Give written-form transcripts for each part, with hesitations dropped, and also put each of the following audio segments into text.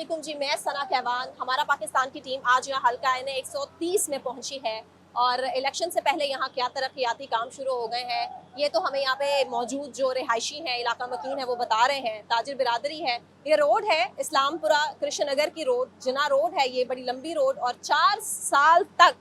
वालेकुम जी, मैं सना कहवान। हमारा पाकिस्तान की टीम आज यहाँ हल्का आईने 130 में पहुंची है और इलेक्शन से पहले यहाँ क्या तरक्याती काम शुरू हो गए हैं ये तो हमें यहाँ पे मौजूद जो रिहायशी हैं, इलाका मकीन है, वो बता रहे हैं। ताजिर बिरादरी है। ये रोड है इस्लामपुरा कृष्ण नगर की रोड, जना रोड है। ये बड़ी लंबी रोड और 4 साल तक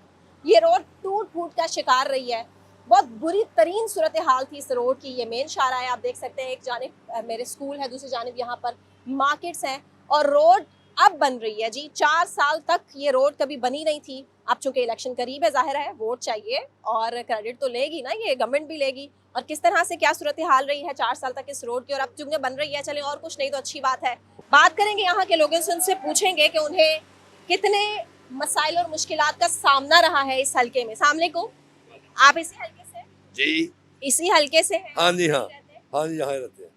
ये रोड टूट फूट का शिकार रही है। बहुत बुरी तरीन सूरत हाल थी इस रोड की। ये मेन शाहरा है, आप देख सकते हैं। एक जानिब मेरे स्कूल है, दूसरी जानिब यहाँ पर मार्केट्स हैं और रोड अब बन रही है जी। 4 साल तक ये रोड कभी बनी नहीं थी। अब चूंकि इलेक्शन करीब है, जाहिर है वोट चाहिए और क्रेडिट तो लेगी ना, ये गवर्नमेंट भी लेगी। और किस तरह से क्या सूरत हाल रही है 4 साल तक इस रोड की, और अब चूंकि बन रही है, चले और कुछ नहीं तो अच्छी बात है। बात करेंगे यहाँ के लोगों से, उनसे पूछेंगे कि उन्हें कितने मसाइल और मुश्किलात का सामना रहा है इस हल्के में। सामने को आप इसी हल्के से जी, इसी हल्के से हैं? हाँ जी, हाँ रहते हैं? हाँ जी, यहाँ रहते हैं।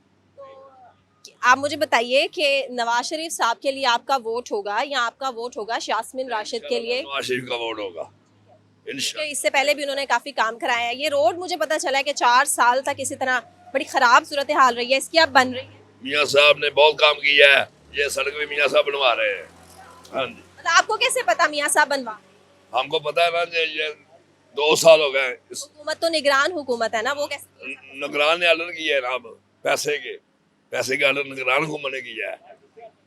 तो आप मुझे बताइए कि नवाज शरीफ साहब के लिए आपका वोट होगा या आपका वोट होगा यास्मीन राशिद के लिए? नवाज शरीफ का वोट होगा क्योंकि इंशाल्लाह। इससे पहले भी उन्होंने काफी काम कराया है। ये रोड मुझे पता चला है कि 4 साल तक इसी तरह बड़ी खराब सूरत हाल रही है, इसकी अब बन रही है। मियाँ साहब ने बहुत काम किया है, ये सड़क भी मियाँ साहब बनवा रहे हैं। हाँ जी, मतलब आपको कैसे पता मियाँ साहब बनवा? हमको पता है ना, ये 2 साल हो गए इस हुकूमत तो निगरान हुकूमत है ना, वो कैसे? निगरान ने ऑर्डर किया है ना, अब पैसे के ऑर्डर निगरान हुकूमत ने किया है,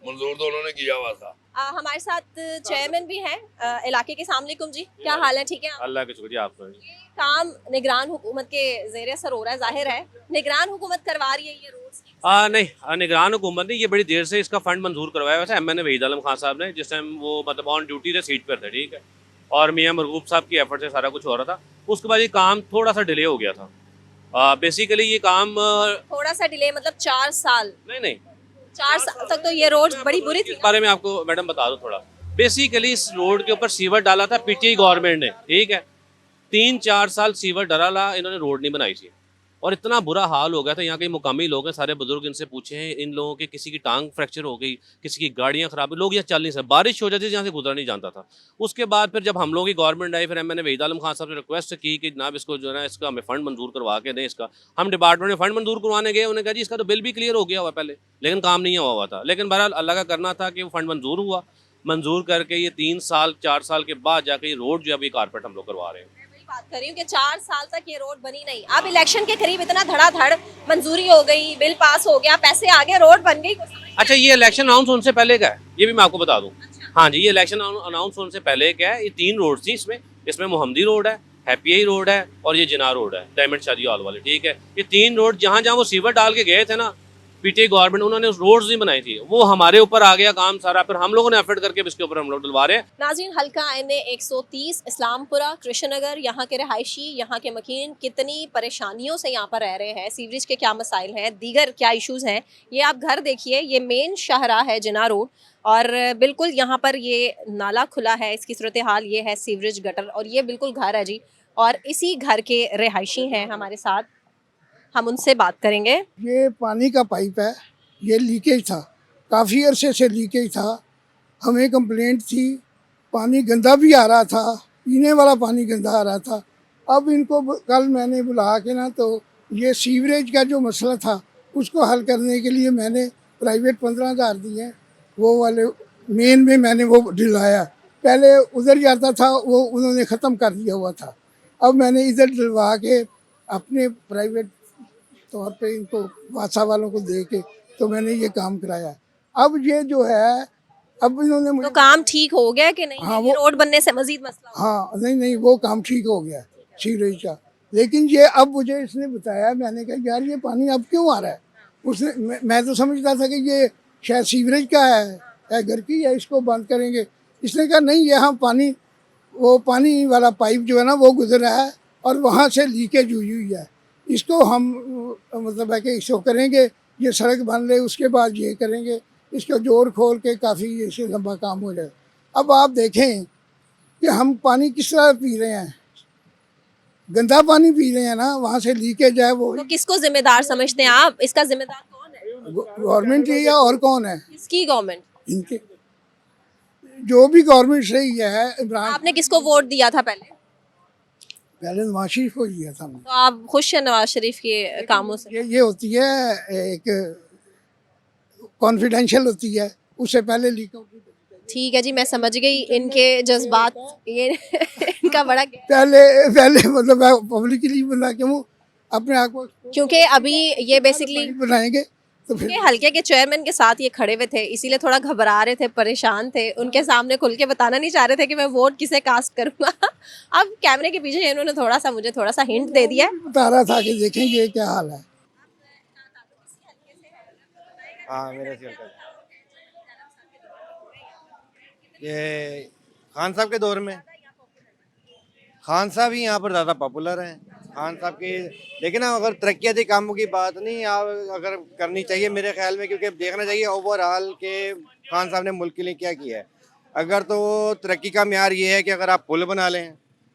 मंजूर तो उन्होंने किया हुआ था। हमारे साथ चेयरमैन भी हैं इलाके के। अस्सलाम वालेकुम जी, क्या हाल है? ठीक है आप? अल्लाह का शुक्रिया आपका। ये काम निगरान हुकूमत के ज़ेरे असर हो रहा है, जाहिर है निगरान हुकूमत करवा रही है ये रोड्स की। नहीं, निगरान हुकूमत ने ये बड़ी देर से इसका फंड मंजूर करवाया। वैसे एमएनए वहीद आलम खान साहब ने, जिस टाइम वो मतलब ऑन ड्यूटी थे, सीट पर थे, ठीक है, और मियाँ मरगूब साहब की एफर्ट से सारा कुछ हो रहा था। उसके बाद ये काम थोड़ा सा डिले हो गया था। बेसिकली ये काम थोड़ा सा डिले मतलब 4 साल? नहीं 4 साल तक तो ये रोड बड़ी बुरी थी। इस बारे में आपको मैडम बता दो थोड़ा। बेसिकली इस रोड के ऊपर सीवर डाला था पीटीआई गवर्नमेंट ने, ठीक है। 3-4 साल सीवर डाला, इन्होंने रोड नहीं बनाई थी और इतना बुरा हाल हो गया था। यहाँ के मुकामी लोग हैं, सारे बुजुर्ग, इनसे पूछे हैं, इन लोगों के किसी की टांग फ्रैक्चर हो गई, किसी की गाड़ियाँ खराब, लोग यहाँ चल नहीं सकते, बारिश हो जाती थी, यहाँ से गुजरा नहीं जानता था। उसके बाद फिर जब हम लोगों की गवर्नमेंट आई, फिर मैंने वहीद आलम खान साहब से रिक्वेस्ट की कि जनाब इसको जो है ना, इसका हमें फ़ंड मंजूर करवा के दें। इसका हम डिपार्टमेंट में फ़ंड मंजूर करवाने गए, उन्होंने कहा जी इसका तो बिल भी क्लियर हो गया हुआ पहले, लेकिन काम नहीं हुआ था। लेकिन बहरहाल अल्लाह का करना था कि वो फ़ंड मंजूर हुआ। मंजूर करके ये 3 साल 4 साल के बाद जाके ये रोड जो है अभी कारपेट हम लोग करवा रहे हैं। बात कर रही हूँ कि 4 साल तक ये रोड बनी नहीं। अब इलेक्शन के करीब इतना धड़ाधड़ मंजूरी हो गई, बिल पास हो गया, पैसे आ गए, रोड बन गई। अच्छा, ये इलेक्शन अनाउंस होने से पहले का है, ये भी मैं आपको बता दूं। हाँ जी, ये इलेक्शन अनाउंस होने से पहले का है। ये 3 रोड थी इसमें मोहम्मदी रोड है, हैप्पी रोड है और ये जिना रोड है, डायमंड शादी हॉल वाले, ठीक है। ये 3 रोड जहाँ जहाँ वो सीवर डाल के गए थे ना पीटीआई गवर्नमेंट, उन्होंने रोड्स नहीं बनाई थी, वो हमारे ऊपर आ गया काम सारा। फिर हम लोगों ने एफर्ट करके इसके ऊपर हम लोग डलवा रहे हैं। नाज़रीन, हल्का एनए 130 इस्लामपुरा कृष्णनगर, यहाँ के रहायशी, यहाँ के मकीन कितनी परेशानियों से यहाँ पर रह रहे हैं। सीवरेज के क्या मसाइल हैं, दीगर क्या इश्यूज़ हैं। ये आप घर देखिए, ये मेन शाहरा है जिना रोड और बिल्कुल यहाँ पर ये नाला खुला है। इसकी सूरत हाल ये है, सीवरेज गटर, और ये बिल्कुल घर है जी। और इसी घर के रहायशी हैं हमारे साथ, हम उनसे बात करेंगे। ये पानी का पाइप है, ये लीकेज था, काफ़ी अरसे से लीकेज था। हमें कंप्लेंट थी, पानी गंदा भी आ रहा था, पीने वाला पानी गंदा आ रहा था। अब इनको कल मैंने बुला के ना, तो ये सीवरेज का जो मसला था उसको हल करने के लिए मैंने प्राइवेट 15,000 दिए, वो वाले मेन में मैंने वो दिलवाया। पहले उधर जाता था, वो उन्होंने ख़त्म कर दिया हुआ था। अब मैंने इधर दिलवा के अपने प्राइवेट तौर पे इनको वासा वालों को दे के तो मैंने ये काम कराया। अब ये जो है, अब इन्होंने मुझे तो काम ठीक हो गया कि नहीं? हाँ, ये वो रोड बनने से मजीद मसला हो? हाँ, नहीं वो काम ठीक हो गया सीवरेज का। लेकिन ये अब मुझे इसने बताया, मैंने कहा यार ये पानी अब क्यों आ रहा है। उसने मैं तो समझता था कि ये शायद सीवरेज का है घर की, या इसको बंद करेंगे। इसने कहा नहीं, यहाँ पानी वाला पाइप जो है ना वो गुजर रहा है और वहाँ से लीकेज हुई है। इसको हम मतलब है कि इसको करेंगे, ये सड़क बन ले, उसके बाद ये करेंगे, इसको जोड़ खोल के काफ़ी इससे लंबा काम हो जाए। अब आप देखें कि हम पानी किस तरह पी रहे हैं, गंदा पानी पी रहे हैं ना, वहाँ से लीकेज है। वो तो किसको जिम्मेदार समझते हैं आप? इसका जिम्मेदार कौन है? गवर्नमेंट ही या और कौन है? किसकी गवर्नमेंट? इनके जो भी गवर्नमेंट रही है। इमरान आपने किसको वोट दिया था पहले? पहले नवाज शरीफ को दिया था। तो आप खुश हैं नवाज शरीफ के कामों से? ये होती है एक कॉन्फिडेंशियल होती है, उससे पहले लीक आउट नहीं करनी चाहिए। ठीक है जी, मैं समझ गई इनके जज्बात, ये इनका बड़ा पहले पहले मतलब मैं पब्लिकली बना के वो अपने आप को क्योंकि अभी ये बेसिकली बनाएंगे तो फिर के हल्के के चेयरमैन के साथ ये खड़े हुए थे, इसीलिए थोड़ा घबरा रहे थे, परेशान थे, उनके सामने खुल के बताना नहीं चाह रहे थे कि मैं वोट किसे कास्ट करूंगा। अब कैमरे के पीछे इन्होंने मुझे थोड़ा सा हिंट दे दिया है। बता रहा था कि देखेंगे क्या हाल है। हाँ मेरा सी हल्का ये खान साहब के दौर में खान साहब ही यहाँ पर ज़्यादा पॉपुलर हैं। खान साहब की लेकिन अगर तरक्याती कामों की बात नहीं आप अगर करनी चाहिए मेरे ख्याल में, क्योंकि देखना चाहिए ओवरऑल के खान साहब ने मुल्क के लिए क्या किया है। अगर तो तरक्की का म्यार ये है कि अगर आप पुल बना लें,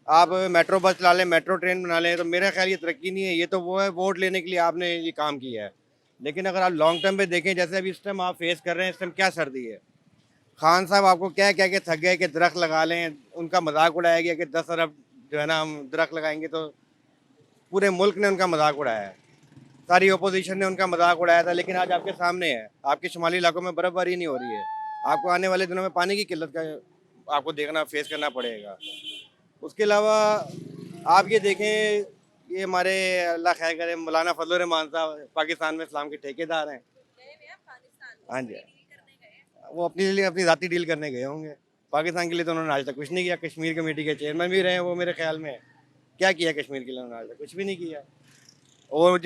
आप मेट्रो बस चला लें, मेट्रो ट्रेन बना लें, तो मेरा ख्याल ये तरक्की नहीं है, ये तो वो है वोट लेने के लिए आपने ये काम किया है। लेकिन अगर आप लॉन्ग टर्म पे देखें, जैसे अभी इस टाइम आप फेस कर रहे हैं, इस टाइम क्या सर्दी है, खान साहब आपको क्या क्या के थक गए कि दरख्त लगा लें, उनका मजाक उड़ाया गया कि 10 अरब जो है ना हम दरख्त लगाएंगे, तो पूरे मुल्क ने उनका मजाक उड़ाया है, सारी ओपोजिशन ने उनका मजाक उड़ाया था। लेकिन आज आपके सामने है, आपके शुमाली इलाकों में बर्फबारी नहीं हो रही है, आपको आने वाले दिनों में पानी की किल्लत का आपको देखना फेस करना पड़ेगा। उसके अलावा आप ये देखें, ये हमारे अल्लाह खैर करे मौलाना फजल रहमान साहब पाकिस्तान में इस्लाम के ठेकेदार हैं। हाँ जी, वो अपने लिए अपनी ज़ाती डील करने गए होंगे, पाकिस्तान के लिए तो उन्होंने आज तक कुछ नहीं किया। कश्मीर कमेटी के चेयरमैन भी रहे हैं वो, मेरे ख्याल में क्या किया कश्मीर के लिए उन्होंने आज तक कुछ भी नहीं किया। और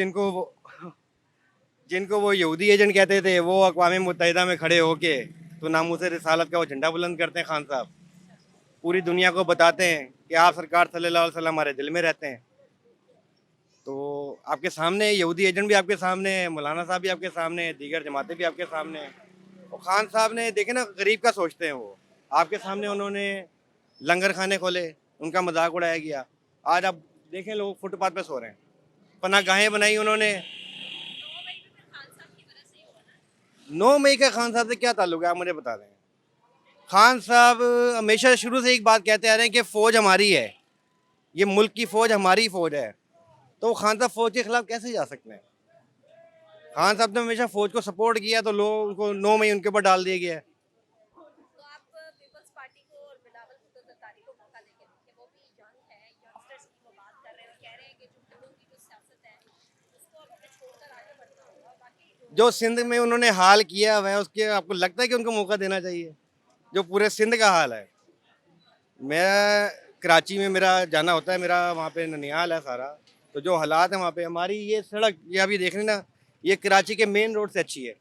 जिनको वो यहूदी एजेंट कहते थे, वो अक़वाम मुत्तहिदा में खड़े होके तो नामूस रिसालत का वो झंडा बुलंद करते हैं। खान साहब पूरी दुनिया को बताते हैं कि आप सरकार सल्लल्लाहु अलैहि वसल्लम हमारे दिल में रहते हैं। तो आपके सामने यहूदी एजेंट भी आपके सामने है, मौलाना साहब भी आपके सामने है, दीगर जमातें भी आपके सामने हैं। और खान साहब ने देखे ना, गरीब का सोचते हैं वो, आपके सामने उन्होंने लंगर खाने खोले, उनका मजाक उड़ाया गया। आज आप देखें लोग फुटपाथ पे सो रहे हैं, पनाहगाहें बनाई उन्होंने। 9 मई का खान साहब से क्या ताल्लुक है आप मुझे बता दें। खान साहब हमेशा शुरू से एक बात कहते आ रहे हैं कि फ़ौज हमारी है, ये मुल्क की फ़ौज हमारी फ़ौज है, तो खान साहब फ़ौज के खिलाफ कैसे जा सकते हैं। खान साहब ने हमेशा फ़ौज को सपोर्ट किया, तो लोग उनको 9 मई उनके ऊपर डाल दिया गया है। तो आप पीपल्स पार्टी को और बिलावल भुट्टो ज़रदारी को मौका देके देखिए, वो भी यंग है, यंगस्टर्स की वो बात कर रहे हैं और कह रहे हैं कि जो हिंदुओं की जो सियासत है उसको अब हमें छोड़कर आगे बढ़ना होगा। बाकी जो सिंध में उन्होंने हाल किया हुआ है, उसके आपको लगता है कि उनको मौका देना चाहिए, जो पूरे सिंध का हाल है। मैं कराची में मेरा जाना होता है, मेरा वहाँ पे ननिहाल है सारा, तो जो हालात है वहाँ पे, हमारी ये सड़क ये अभी देख रहे ना, ये कराची के मेन रोड से अच्छी है,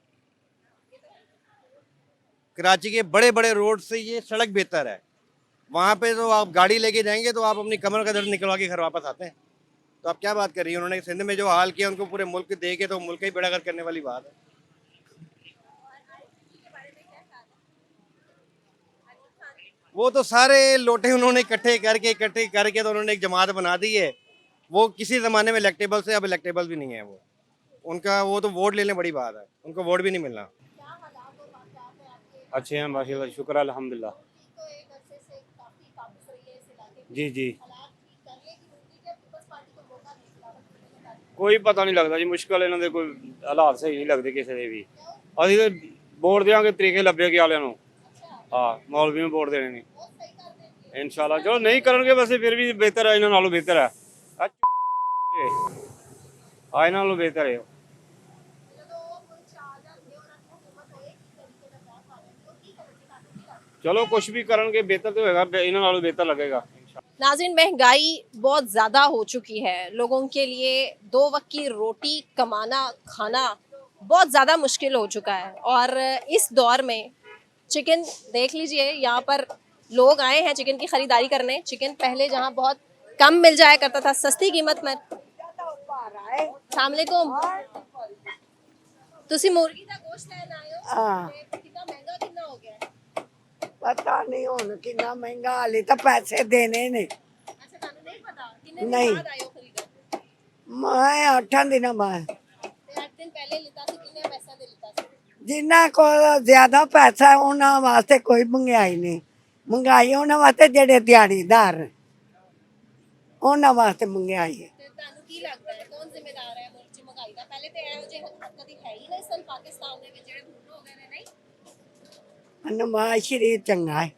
कराची के बड़े बड़े रोड से ये सड़क बेहतर है। वहाँ पे तो आप गाड़ी लेके जाएंगे तो आप अपनी कमर का दर्द निकलवा के घर वापस आते हैं। तो आप क्या बात कर रही हैं, उन्होंने सिंध में जो हाल किया उनको पूरे मुल्क दे के, तो मुल्क ही बेड़ा गर्क करने वाली बात है। वो तो सारे लोटे उन्होंने इकट्ठे करके तो उन्होंने एक जमात बना दी है। वो किसी ज़माने में इलेक्टेबल से अब इलेक्टेबल भी नहीं है वो, उनका वो तो वोट लेने बड़ी बात है, उनको वोट भी नहीं मिलना। अच्छे हैं माशाल्लाह, शुक्र है अल्हम्दुलिल्लाह। जी जी, कोई पता नहीं लगता जी, मुश्किल इन्हों के कोई हालात सही नहीं लगते किसी के भी। अभी तो वोट देंगे तरीके लभे के वाले, हाँ मौलवी में वोट देने नहीं इंशाल्लाह। चलो नहीं करेंगे वैसे फिर भी बेहतर है, इन्होंने नालों बेहतर है, इन्होंने नालों बेहतर है। चलो कुछ भी करेंगे बेहतर तो होगा, इन्होंने नालों बेहतर लगेगा। नाज़रीन, महंगाई बहुत ज़्यादा हो चुकी है, लोगों के लिए 2 वक्त की रोटी कमाना खाना बहुत ज़्यादा मुश्किल हो चुका है। और इस दौर में चिकन देख लीजिए, यहाँ पर लोग आए हैं चिकन की ख़रीदारी करने। चिकन पहले जहाँ बहुत कम मिल जाया करता था, सस्ती कीमत में। अस्सलाम वालेकुम, तुसी मुर्गी का गोश्त लेना आए हो? हाँ। कितना महंगा कितना हो गया है? पता नहीं हुन कितना महंगा, हाले तो पैसे देने ने। अच्छा, तानू नहीं पता कितने दिन नहीं। बाद आए हो खरीदन? मैं 8 दिन बाद ते 8 दिन पहले लिता सी, कितने पैसा दे लिता सी? जिन्ना को ज्यादा पैसा है उन्होंने वास्ते कोई महंगाई नहीं। महंगाई उन्होंने वास्ते जेडे दिहाड़ीदार उन्होंने वास्ते महंगाई है। ते तानू की लगदा है कौन जिम्मेदार है मुल्क महंगाई दा? पहले ते एहो जे कदी है ही नहीं सन पाकिस्तान दे विच जेड़े हुन हो गए ने, नहीं? ਨਵਾਜ਼ ਸ਼ਰੀਫ ਚੰਗਾ ਹੈ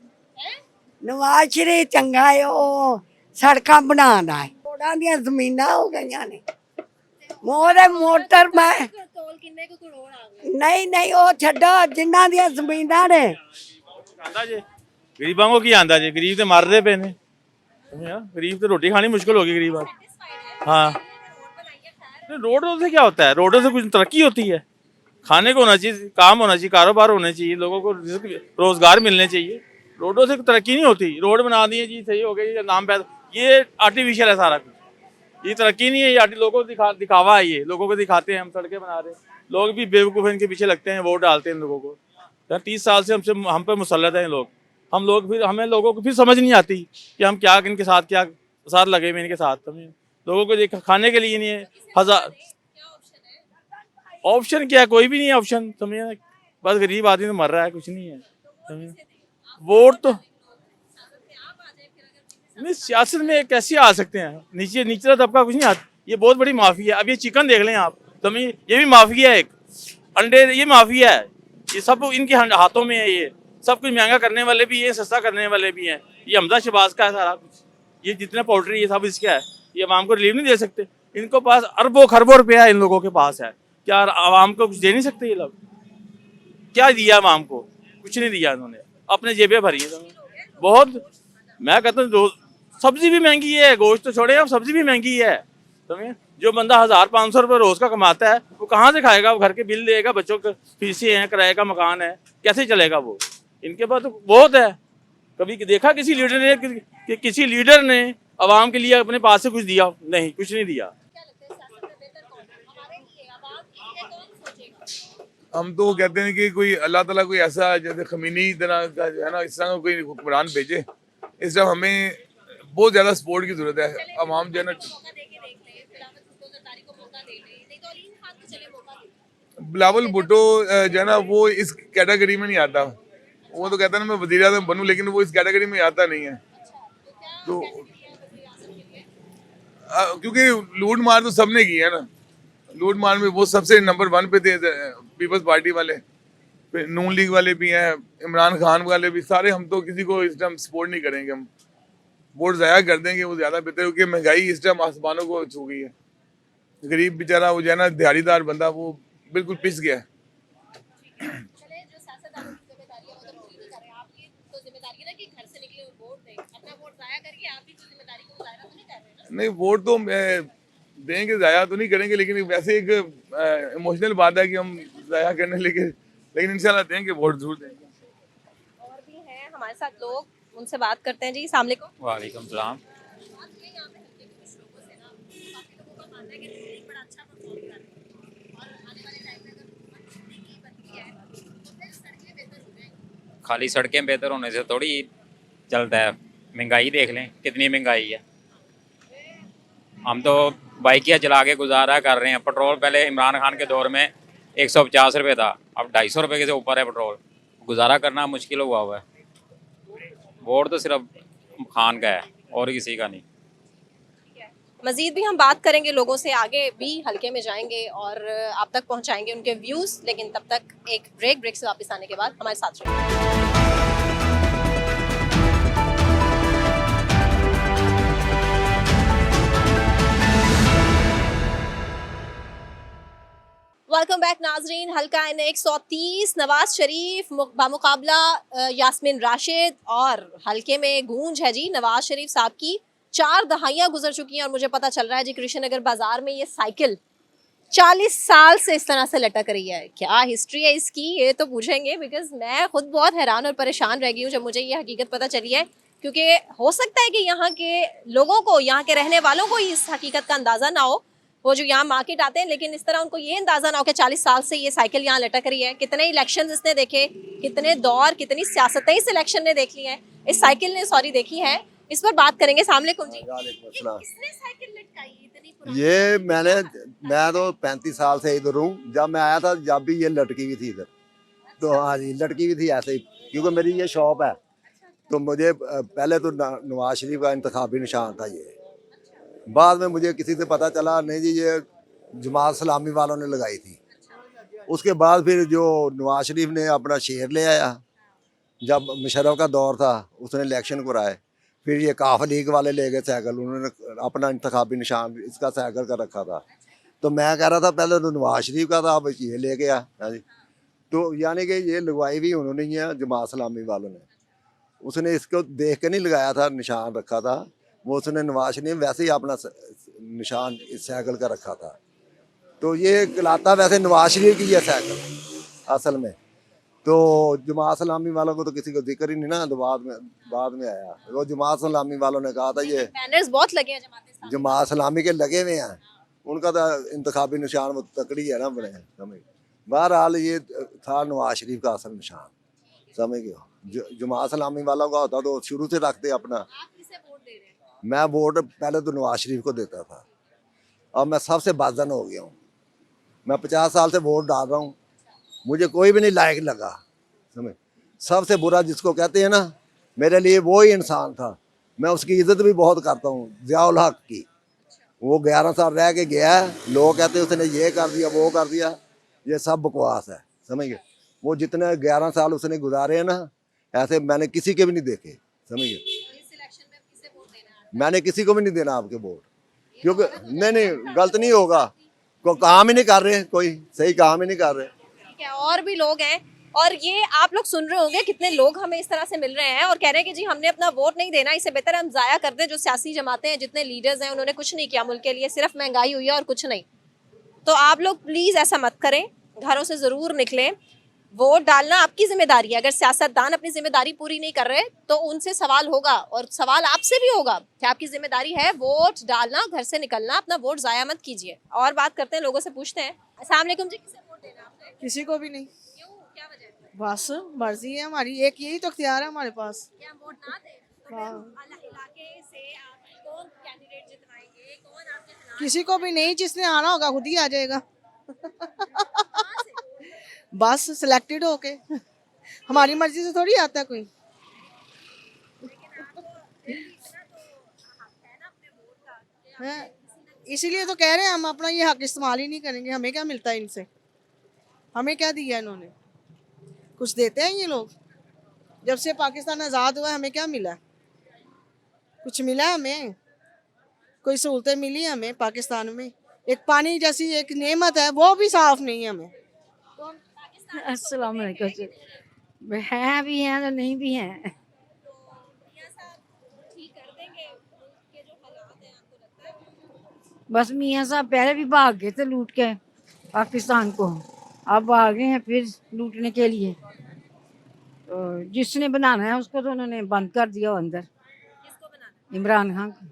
ਨਵਾਜ਼ ਸ਼ਰੀਫ ਚੰਗਾ ਹੈ ਉਹ ਸੜਕਾਂ ਬਣਾਉਂਦਾ ਹੈ ਰੋਡਾਂ ਦੀਆਂ ਜ਼ਮੀਨਾਂ ਹੋ ਗਈਆਂ ਨੇ ਮੋਰੇ ਮੋਟਰ ਮੈਂ ਤੋਲ ਕਿੰਨੇ ਕੁ ਕਰੋੜ ਆ ਗਏ ਨਹੀਂ ਨਹੀਂ ਉਹ ਛੱਡੋ ਜਿਨ੍ਹਾਂ ਦੀਆਂ ਜ਼ਮੀਨਾਂ ਨੇ ਆਂਦਾ ਜੇ ਗਰੀਬਾਂ ਕੋ ਕੀ ਆਂਦਾ ਜੇ ਗਰੀਬ ਤੇ ਮਰਦੇ ਪਏ ਨੇ गरीब तो रोटी खानी मुश्किल होगी गरीब आज हाँ रोडों से क्या होता है रोडों से कुछ तरक्की होती है खाने को होना चाहिए काम होना चाहिए कारोबार होने चाहिए लोगों को रोजगार मिलने चाहिए रोडों से तरक्की नहीं होती रोड बना दिए जी सही हो गई नाम पैदा ये आर्टिफिशियल है सारा कुछ ये तरक्की नहीं है ये लोगों को दिखावा है ये लोगों को दिखाते हैं हम सड़कें बना रहे हैं लोग भी बेवकूफ़ इनके पीछे लगते हैं वोट डालते हैं इन लोगों को 30 साल से हम पे मुसल्लत हैं लोग हम लोग फिर हमें लोगों को फिर समझ नहीं आती कि हम क्या इनके साथ क्या साथ लगे हुए इनके साथ लोगों को खाने के लिए नहीं है हजार ऑप्शन क्या है कोई भी नहीं है ऑप्शन समझे बस गरीब आदमी तो मर रहा है कुछ नहीं है वोट तो नहीं सियासत में कैसे आ सकते हैं नीचे निचला तबका कुछ नहीं आता ये बहुत बड़ी माफिया है अब ये चिकन देख लें आप समझिए ये भी माफिया है एक अंडे ये माफिया है ये सब इनके हाथों में है ये सब कुछ महंगा करने वाले भी हैं सस्ता करने वाले भी हैं ये हमजा शहबाज का है सारा कुछ ये जितना पोल्ट्री ये सब इसका है ये आवाम को रिलीफ नहीं दे सकते इनको पास अरबों खरबों रुपया इन लोगों के पास है क्या आवाम को कुछ दे नहीं सकते ये लोग क्या दिया आवाम को कुछ नहीं दिया इन्होंने अपने जेबें भरी हैं बहुत मैं कहता हूँ सब्जी भी महंगी है गोश्त तो छोड़े अब सब्जी भी महंगी है समझे जो बंदा 1500 रुपये रोज़ का कमाता है वो कहाँ से खाएगा वो घर के बिल देगा बच्चों के फीसें हैं किराए का मकान है कैसे चलेगा वो इनके पास तो बहुत है कभी देखा किसी लीडर ने कि किसी लीडर ने आवाम के लिए अपने पास से कुछ दिया नहीं कुछ नहीं दिया हम तो कहते हैं कि कोई अल्लाह ताला कोई ऐसा जैसे खमीनी तरह का जो है ना इस तरह का कोई हुक्मरान भेजे इस टाइम हमें बहुत ज़्यादा सपोर्ट की ज़रूरत है आवाम जो है ना बिलावल भुट्टो जो है ना वो इस कैटेगरी में नहीं आता वो तो कहता है ना मैं वज़ीर आज़म बनूं लेकिन वो इस कैटेगरी में आता नहीं है तो क्योंकि लूट मार तो सबने की है ना लूट मार में वो सबसे नंबर 1 पे थे पीपल्स पार्टी वाले फिर नून लीग वाले भी हैं इमरान खान वाले भी सारे हम तो किसी को इस टाइम सपोर्ट नहीं करेंगे हम वोट ज़ाया कर देंगे वो ज़्यादा बेहतर क्योंकि महंगाई इस टाइम आसमानों को छू गई है गरीब बेचारा वो जो है ना दिहाड़ीदार बंदा वो बिल्कुल पिस गया है नहीं वोट तो देंगे ज़ाया तो नहीं करेंगे लेकिन वैसे एक इमोशनल बात है कि हम ज़ाया करने लेकिन इंशाल्लाह देंगे वोट जरूर देंगे और भी हैं हमारे साथ लोग उनसे बात करते हैं जी अस्सलाम वालेकुम वालेकुम सलाम खाली सड़कें बेहतर होने से थोड़ी चलता है महंगाई देख लें कितनी महंगाई है हम तो बाइकियाँ चला के गुजारा कर रहे हैं पेट्रोल पहले इमरान खान के दौर में 150 रुपये था अब 250 रुपये से ऊपर है पेट्रोल गुजारा करना मुश्किल हुआ है वोट तो सिर्फ खान का है और किसी का नहीं मजीद भी हम बात करेंगे लोगों से आगे भी हल्के में जाएंगे और आप तक पहुंचाएंगे उनके व्यूज़ लेकिन तब तक एक ब्रेक से वापस आने के बाद हमारे साथ रहिए वेलकम बैक नाजरीन हल्का एन 130 नवाज शरीफ बामुकाबला यास्मीन राशिद और हल्के में गूंज है जी नवाज शरीफ साहब की 4 दहाइयाँ गुजर चुकी हैं और मुझे पता चल रहा है जी कृष्णनगर बाजार में ये साइकिल 40 साल से इस तरह से लटक रही है क्या हिस्ट्री है इसकी ये तो पूछेंगे बिकॉज मैं खुद बहुत हैरान और परेशान रह गई हूँ जब मुझे ये हकीकत पता चली है क्योंकि हो सकता है कि यहाँ के लोगों को यहाँ के रहने वालों को इस हकीकत का अंदाज़ा ना हो वो जो यहाँ मार्केट आते हैं लेकिन इस तरह उनको ये अंदाज़ा ना हो कि 40 साल से ये साइकिल यहाँ लटक रही है कितने इलेक्शन इसने देखे कितने दौर कितनी सियासतें इस इलेक्शन ने देख ली हैं इस साइकिल ने सॉरी देखी है इस पर बात करेंगे सामने कुम जी किसने साइकिल लटकाई इतनी पुरानी ये मैं तो 35 साल से इधर हूँ जब मैं आया था जब भी ये लटकी हुई थी इधर तो हाँ जी लटकी हुई थी ऐसे ही क्योंकि मेरी ये शॉप है तो मुझे पहले तो नवाज शरीफ का इंतखाबी निशान था ये बाद में मुझे किसी से पता चला नहीं जी ये जमात इस्लामी वालों ने लगाई थी उसके बाद फिर जो नवाज शरीफ ने अपना शेर ले आया जब मुशर्रफ का दौर था उसने इलेक्शन कराए, फिर ये काफ लीग वाले ले गए साइकिल, उन्होंने अपना इंतखाबी निशान इसका साइकिल का रखा था। तो मैं कह रहा था पहले तो नवाज शरीफ का था, अब ये ले गया। हाँ जी, तो यानी कि ये लगवाई भी उन्होंने ही है जमात इस्लामी वालों ने। उसने इसको देख के नहीं लगाया था, निशान रखा था वो, उसने नवाज शरीफ वैसे ही अपना निशान इस साइकिल का रखा था। तो ये कहलाता वैसे नवाज शरीफ की है साइकिल असल में। तो जमात इस्लामी वालों को तो किसी को जिक्र ही नहीं ना, तो बाद में आया। वो जमात इस्लामी वालों ने कहा था ये बैनर्स बहुत लगे हैं जमात इस्लामी के लगे हुए हैं, उनका तो इंतखाबी निशान वो तकड़ी है ना बने, समझ। बहरहाल ये था नवाज शरीफ का असल निशान, समझ गए। जमात इस्लामी वालों का होता तो शुरू से रखते अपना। मैं वोट पहले तो नवाज शरीफ को देता था, अब मैं सबसे बाजन हो गया हूँ। मैं 50 साल से वोट डाल रहा हूँ, मुझे कोई भी नहीं लायक लगा, समझ। सबसे बुरा जिसको कहते हैं ना, मेरे लिए वो ही इंसान था। मैं उसकी इज्जत भी बहुत करता हूँ, ज़ियाउल हक की। वो 11 साल रह के गया है, लोग कहते हैं उसने ये कर दिया वो कर दिया, ये सब बकवास है, समझ गए। वो जितने 11 साल उसने गुजारे हैं ना, ऐसे मैंने किसी के भी नहीं देखे, समझ गए। मैंने किसी को भी नहीं देना आपके वोट, क्योंकि नहीं गलत नहीं होगा, कोई काम ही नहीं कर रहे, कोई सही काम ही नहीं कर रहे। ठीक है, और भी लोग हैं, और ये आप लोग सुन रहे होंगे कितने लोग हमें इस तरह से मिल रहे हैं और कह रहे हैं कि जी हमने अपना वोट नहीं देना, इससे बेहतर हम जाया कर दें। जो सियासी जमातें हैं, जितने लीडर्स हैं, उन्होंने कुछ नहीं किया मुल्क के लिए, सिर्फ महंगाई हुई है और कुछ नहीं। तो आप लोग प्लीज़ ऐसा मत करें, घरों से ज़रूर निकलें। वोट डालना आपकी जिम्मेदारी है। अगर सियासतदान अपनी जिम्मेदारी पूरी नहीं कर रहे तो उनसे सवाल होगा, और सवाल आपसे भी होगा कि आपकी जिम्मेदारी है वोट डालना, घर से निकलना, अपना वोट ज़ाया मत कीजिए। और बात करते हैं, लोगों से पूछते हैं। अस्सलाम वालेकुम जी, किसे वोट देना आपने? किसी को भी नहीं, क्यों, क्या वजह है? बस मर्जी है हमारी, एक यही तो इख्तियार है हमारे पास। क्या हम वोट ना दें तो हाँ। फिर इलाके से आप कौन कैंडिडेट जितवाएंगे, कौन आपके खिलाफ? किसी को भी नहीं, जिसने आना होगा खुद ही आ जाएगा। कहाँ से? बस सिलेक्टेड होके, हमारी मर्जी से थोड़ी आता कोई। है, इसीलिए तो कह रहे हैं हम अपना ये हक इस्तेमाल ही नहीं करेंगे। हमें क्या मिलता है इनसे, हमें क्या दिया इन्होंने? कुछ देते हैं ये लोग? जब से पाकिस्तान आज़ाद हुआ है हमें क्या मिला? कुछ मिला है हमें? कोई सहूलतें मिली हमें पाकिस्तान में? एक पानी जैसी एक नेमत है, वो भी साफ नहीं है हमें। अस्सलाम वालेकुम। हैं भी हैं तो नहीं भी हैं। बस मियाँ साहब पहले भी भाग गए थे लूट के पाकिस्तान को, अब आ गए हैं फिर लूटने के लिए। तो जिसने बनाना है उसको तो उन्होंने बंद कर दिया अंदर, किसको बनाना? इमरान खान को।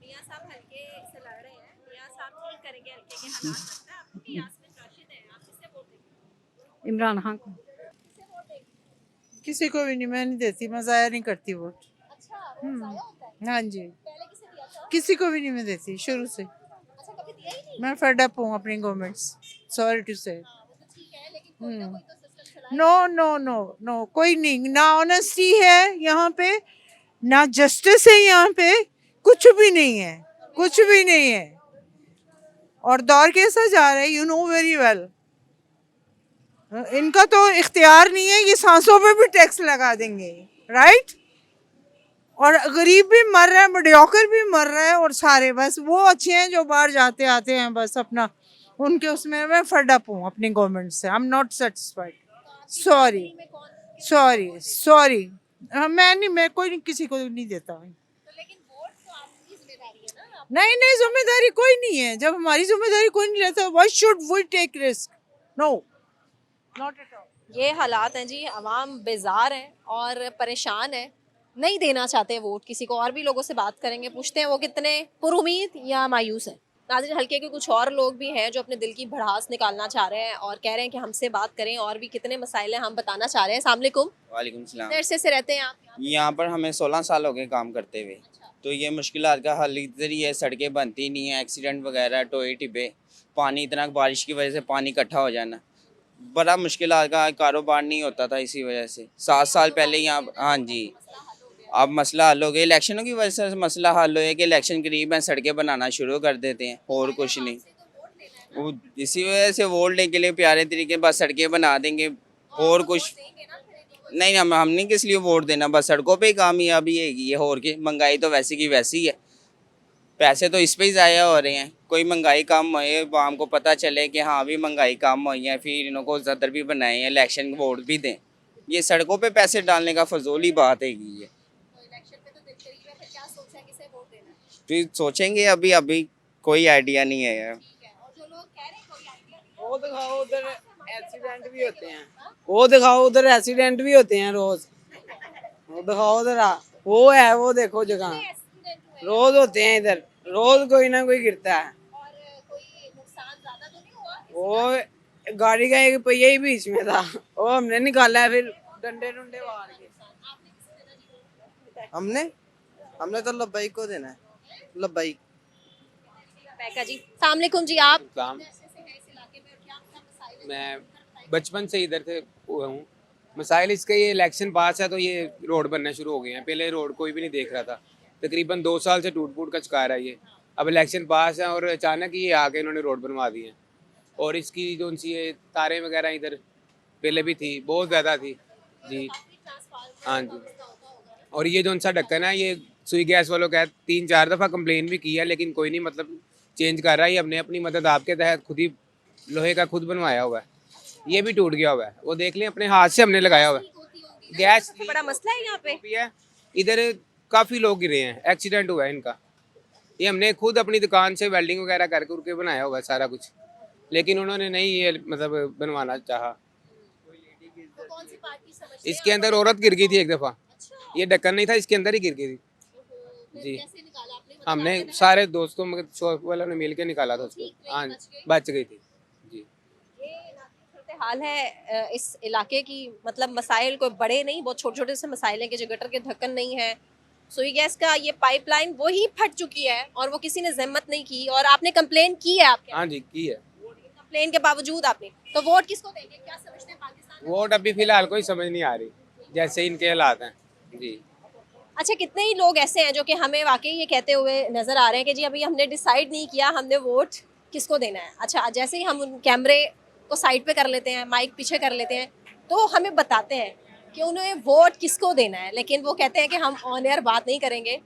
मियां साहब हल्के से लड़ रहे हैं, मियां साहब ठीक करेंगे हल्के के हालात, लगता है आपको कि यास्मीन राशिद है? आप किससे वोट देंगे? इमरान खान को। किससे वोट देंगे? किसी को भी नहीं, मैं नहीं देती, मैं ज़ाया नहीं करती वोट। अच्छा, वोट ज़ाया होता है? हाँ जी, पहले किसे दिया था? किसी को भी नहीं मैं देती शुरू से। अच्छा, कभी दिया ही नहीं? मैं फेड अप हूँ अपनी गवर्नमेंट, सॉरी टू से। हाँ, वो तो ठीक है, लेकिन कोई ना कोई तो सिस्टम चलाए। नो नो नो नो, कोई नहीं, ना ऑनेस्टी है यहाँ पे, ना जस्टिस है यहाँ पे, कुछ भी नहीं है, कुछ भी नहीं है। और दौर कैसा जा रहा है, यू नो वेरी वेल। इनका तो इख्तियार नहीं है, ये सांसों पे भी टैक्स लगा देंगे, राइट? और गरीब भी मर रहा है, मीडियोकर भी मर रहा है, और सारे बस वो अच्छे हैं जो बाहर जाते आते हैं, बस अपना उनके उसमें। मैं फेड अप हूँ अपनी गवर्नमेंट से, I am not satisfied, sorry sorry sorry. मैं नहीं, मैं कोई नहीं, किसी को नहीं देता हूँ। तो लेकिन वोट तो आपकी जिम्मेदारी है ना? आप नहीं नहीं, जिम्मेदारी कोई नहीं है। जब हमारी जिम्मेदारी कोई नहीं लेता, why should we take risk? No, not at all. ये हालात हैं जी, अवाम बेजार है और परेशान है, नहीं देना चाहते वोट किसी को। और भी लोगों से बात करेंगे, पूछते हैं वो कितने पुरुमीद या मायूस हैं। नाज़रीन, हल्के के कुछ और लोग भी हैं जो अपने दिल की भड़ास निकालना चाह रहे हैं और कह रहे हैं कि हमसे बात करें, और भी कितने मसाइल हैं हम बताना चाह रहे हैं। अस्सलाम वालेकुम। वालेकुम सलाम। कितने अरसे से रहते हैं आप यहाँ? यहाँ पर हमें 16 साल हो गए काम करते हुए। तो ये मुश्किलात का हल इधर ही है, सड़कें बनती नहीं है, एक्सीडेंट वगैरह, टोए टिब्बे, पानी इतना, बारिश की वजह से पानी इकट्ठा हो जाना, बड़ा मुश्किलात का, कारोबार नहीं होता था इसी वजह से। 7 साल पहले यहाँ, हाँ जी, अब मसला हल हो गया। इलेक्शनों की वजह से मसला हल हो गया कि इलेक्शन करीब है, सड़कें बनाना शुरू कर देते हैं, और कुछ नहीं। वो इसी वजह से वोट लेने के लिए प्यारे तरीके बस सड़कें बना देंगे, और कुछ नहीं, हमने किस लिए वोट देना, बस सड़कों पे ही कामयाबी हैगी है, और की महंगाई तो वैसी की वैसी है, पैसे तो इस पे ही ज़ाया हो रहे हैं। कोई महंगाई कम हुई आवाम को पता चले कि हाँ भी महंगाई कम हुई है, फिर इनको सदर भी बनाए हैं, इलेक्शन वोट भी दें। ये सड़कों पे पैसे डालने का फजूल ही बात हैगी है। फिर सोचेंगे, अभी अभी कोई आइडिया नहीं है यार। वो दिखाओ उधर एक्सीडेंट भी होते हैं, वो दिखाओ उधर एक्सीडेंट भी होते हैं रोज, वो दिखाओ उधर, वो है वो देखो जगह रोज होते हैं इधर, रोज कोई ना कोई गिरता है। वो गाड़ी का एक पहिया ही बीच में था, वो हमने निकाला है, फिर डंडे डंडे मार के। हमने तो लब्बाइक को देना है, लब्बाइक। जी अस्सलाम वालेकुम जी। आप मैं बचपन से इधर से हुआ हूँ। मसाइल इसका ये इलेक्शन पास है तो ये रोड बनना शुरू हो गए हैं। पहले रोड कोई भी नहीं देख रहा था, तकरीबन 2 साल से टूट फूट का शिकार है ये। अब इलेक्शन पास है और अचानक ही ये आके इन्होंने रोड बनवा दी है। और इसकी जो उनसी ये तारें वगैरह इधर पहले भी थी, बहुत ज़्यादा थी जी। हाँ जी। और ये जो उनसा ढक्कन है, ये सुई गैस वालों का 3-4 दफ़ा कंप्लेन भी की है, लेकिन कोई नहीं मतलब चेंज कर रहा है। ये हमने अपनी मदद आपके तहत खुद ही लोहे का खुद बनवाया हुआ है, ये भी टूट गया हुआ है, वो देख लें, अपने हाथ से हमने लगाया हुआ है। गैस बड़ा मसला है यहाँ पे भी है, इधर काफ़ी लोग गिरे हैं, एक्सीडेंट हुआ है इनका। ये हमने खुद अपनी दुकान से वेल्डिंग वगैरह करके बनाया हुआ है सारा कुछ, लेकिन उन्होंने नहीं ये मतलब बनवाना चाहा। इसके अंदर औरत गिर गई थी एक दफ़ा, ये ढक्कन नहीं था, इसके अंदर ही गिर गई थी जी। हमने सारे दोस्तों मगर शॉप वालों ने मिल के निकाला था उसको। हाँ, बच गई थी जी। हाल है इस इलाके की, मतलब मसाइल कोई बड़े नहीं, बहुत छोटे छोटे से मसाइल हैं कि जो गटर के ढक्कन नहीं है, सुई गैस का ये पाइपलाइन वो ही फट चुकी है और वो किसी ने जहमत नहीं की, और आपने कंप्लेन की है आपके? हाँ जी, की है। कंप्लेन के बावजूद आपने, तो वोट किसको देंगे, क्या समझते हैं पाकिस्तान? वोट अभी फिलहाल कोई समझ नहीं आ रही, जैसे इनके हालात हैं जी। अच्छा, कितने ही लोग ऐसे हैं जो कि हमें वाकई ये कहते हुए नजर आ रहे हैं कि जी अभी हमने डिसाइड नहीं किया हमने वोट किसको देना है। अच्छा, जैसे ही हम उन कैमरे को साइड पे कर लेते हैं, माइक पीछे कर लेते हैं, तो हमें बताते हैं कि उन्हें वोट किसको देना है, लेकिन वो कहते हैं कि हम ऑन एयर बात नहीं करेंगे।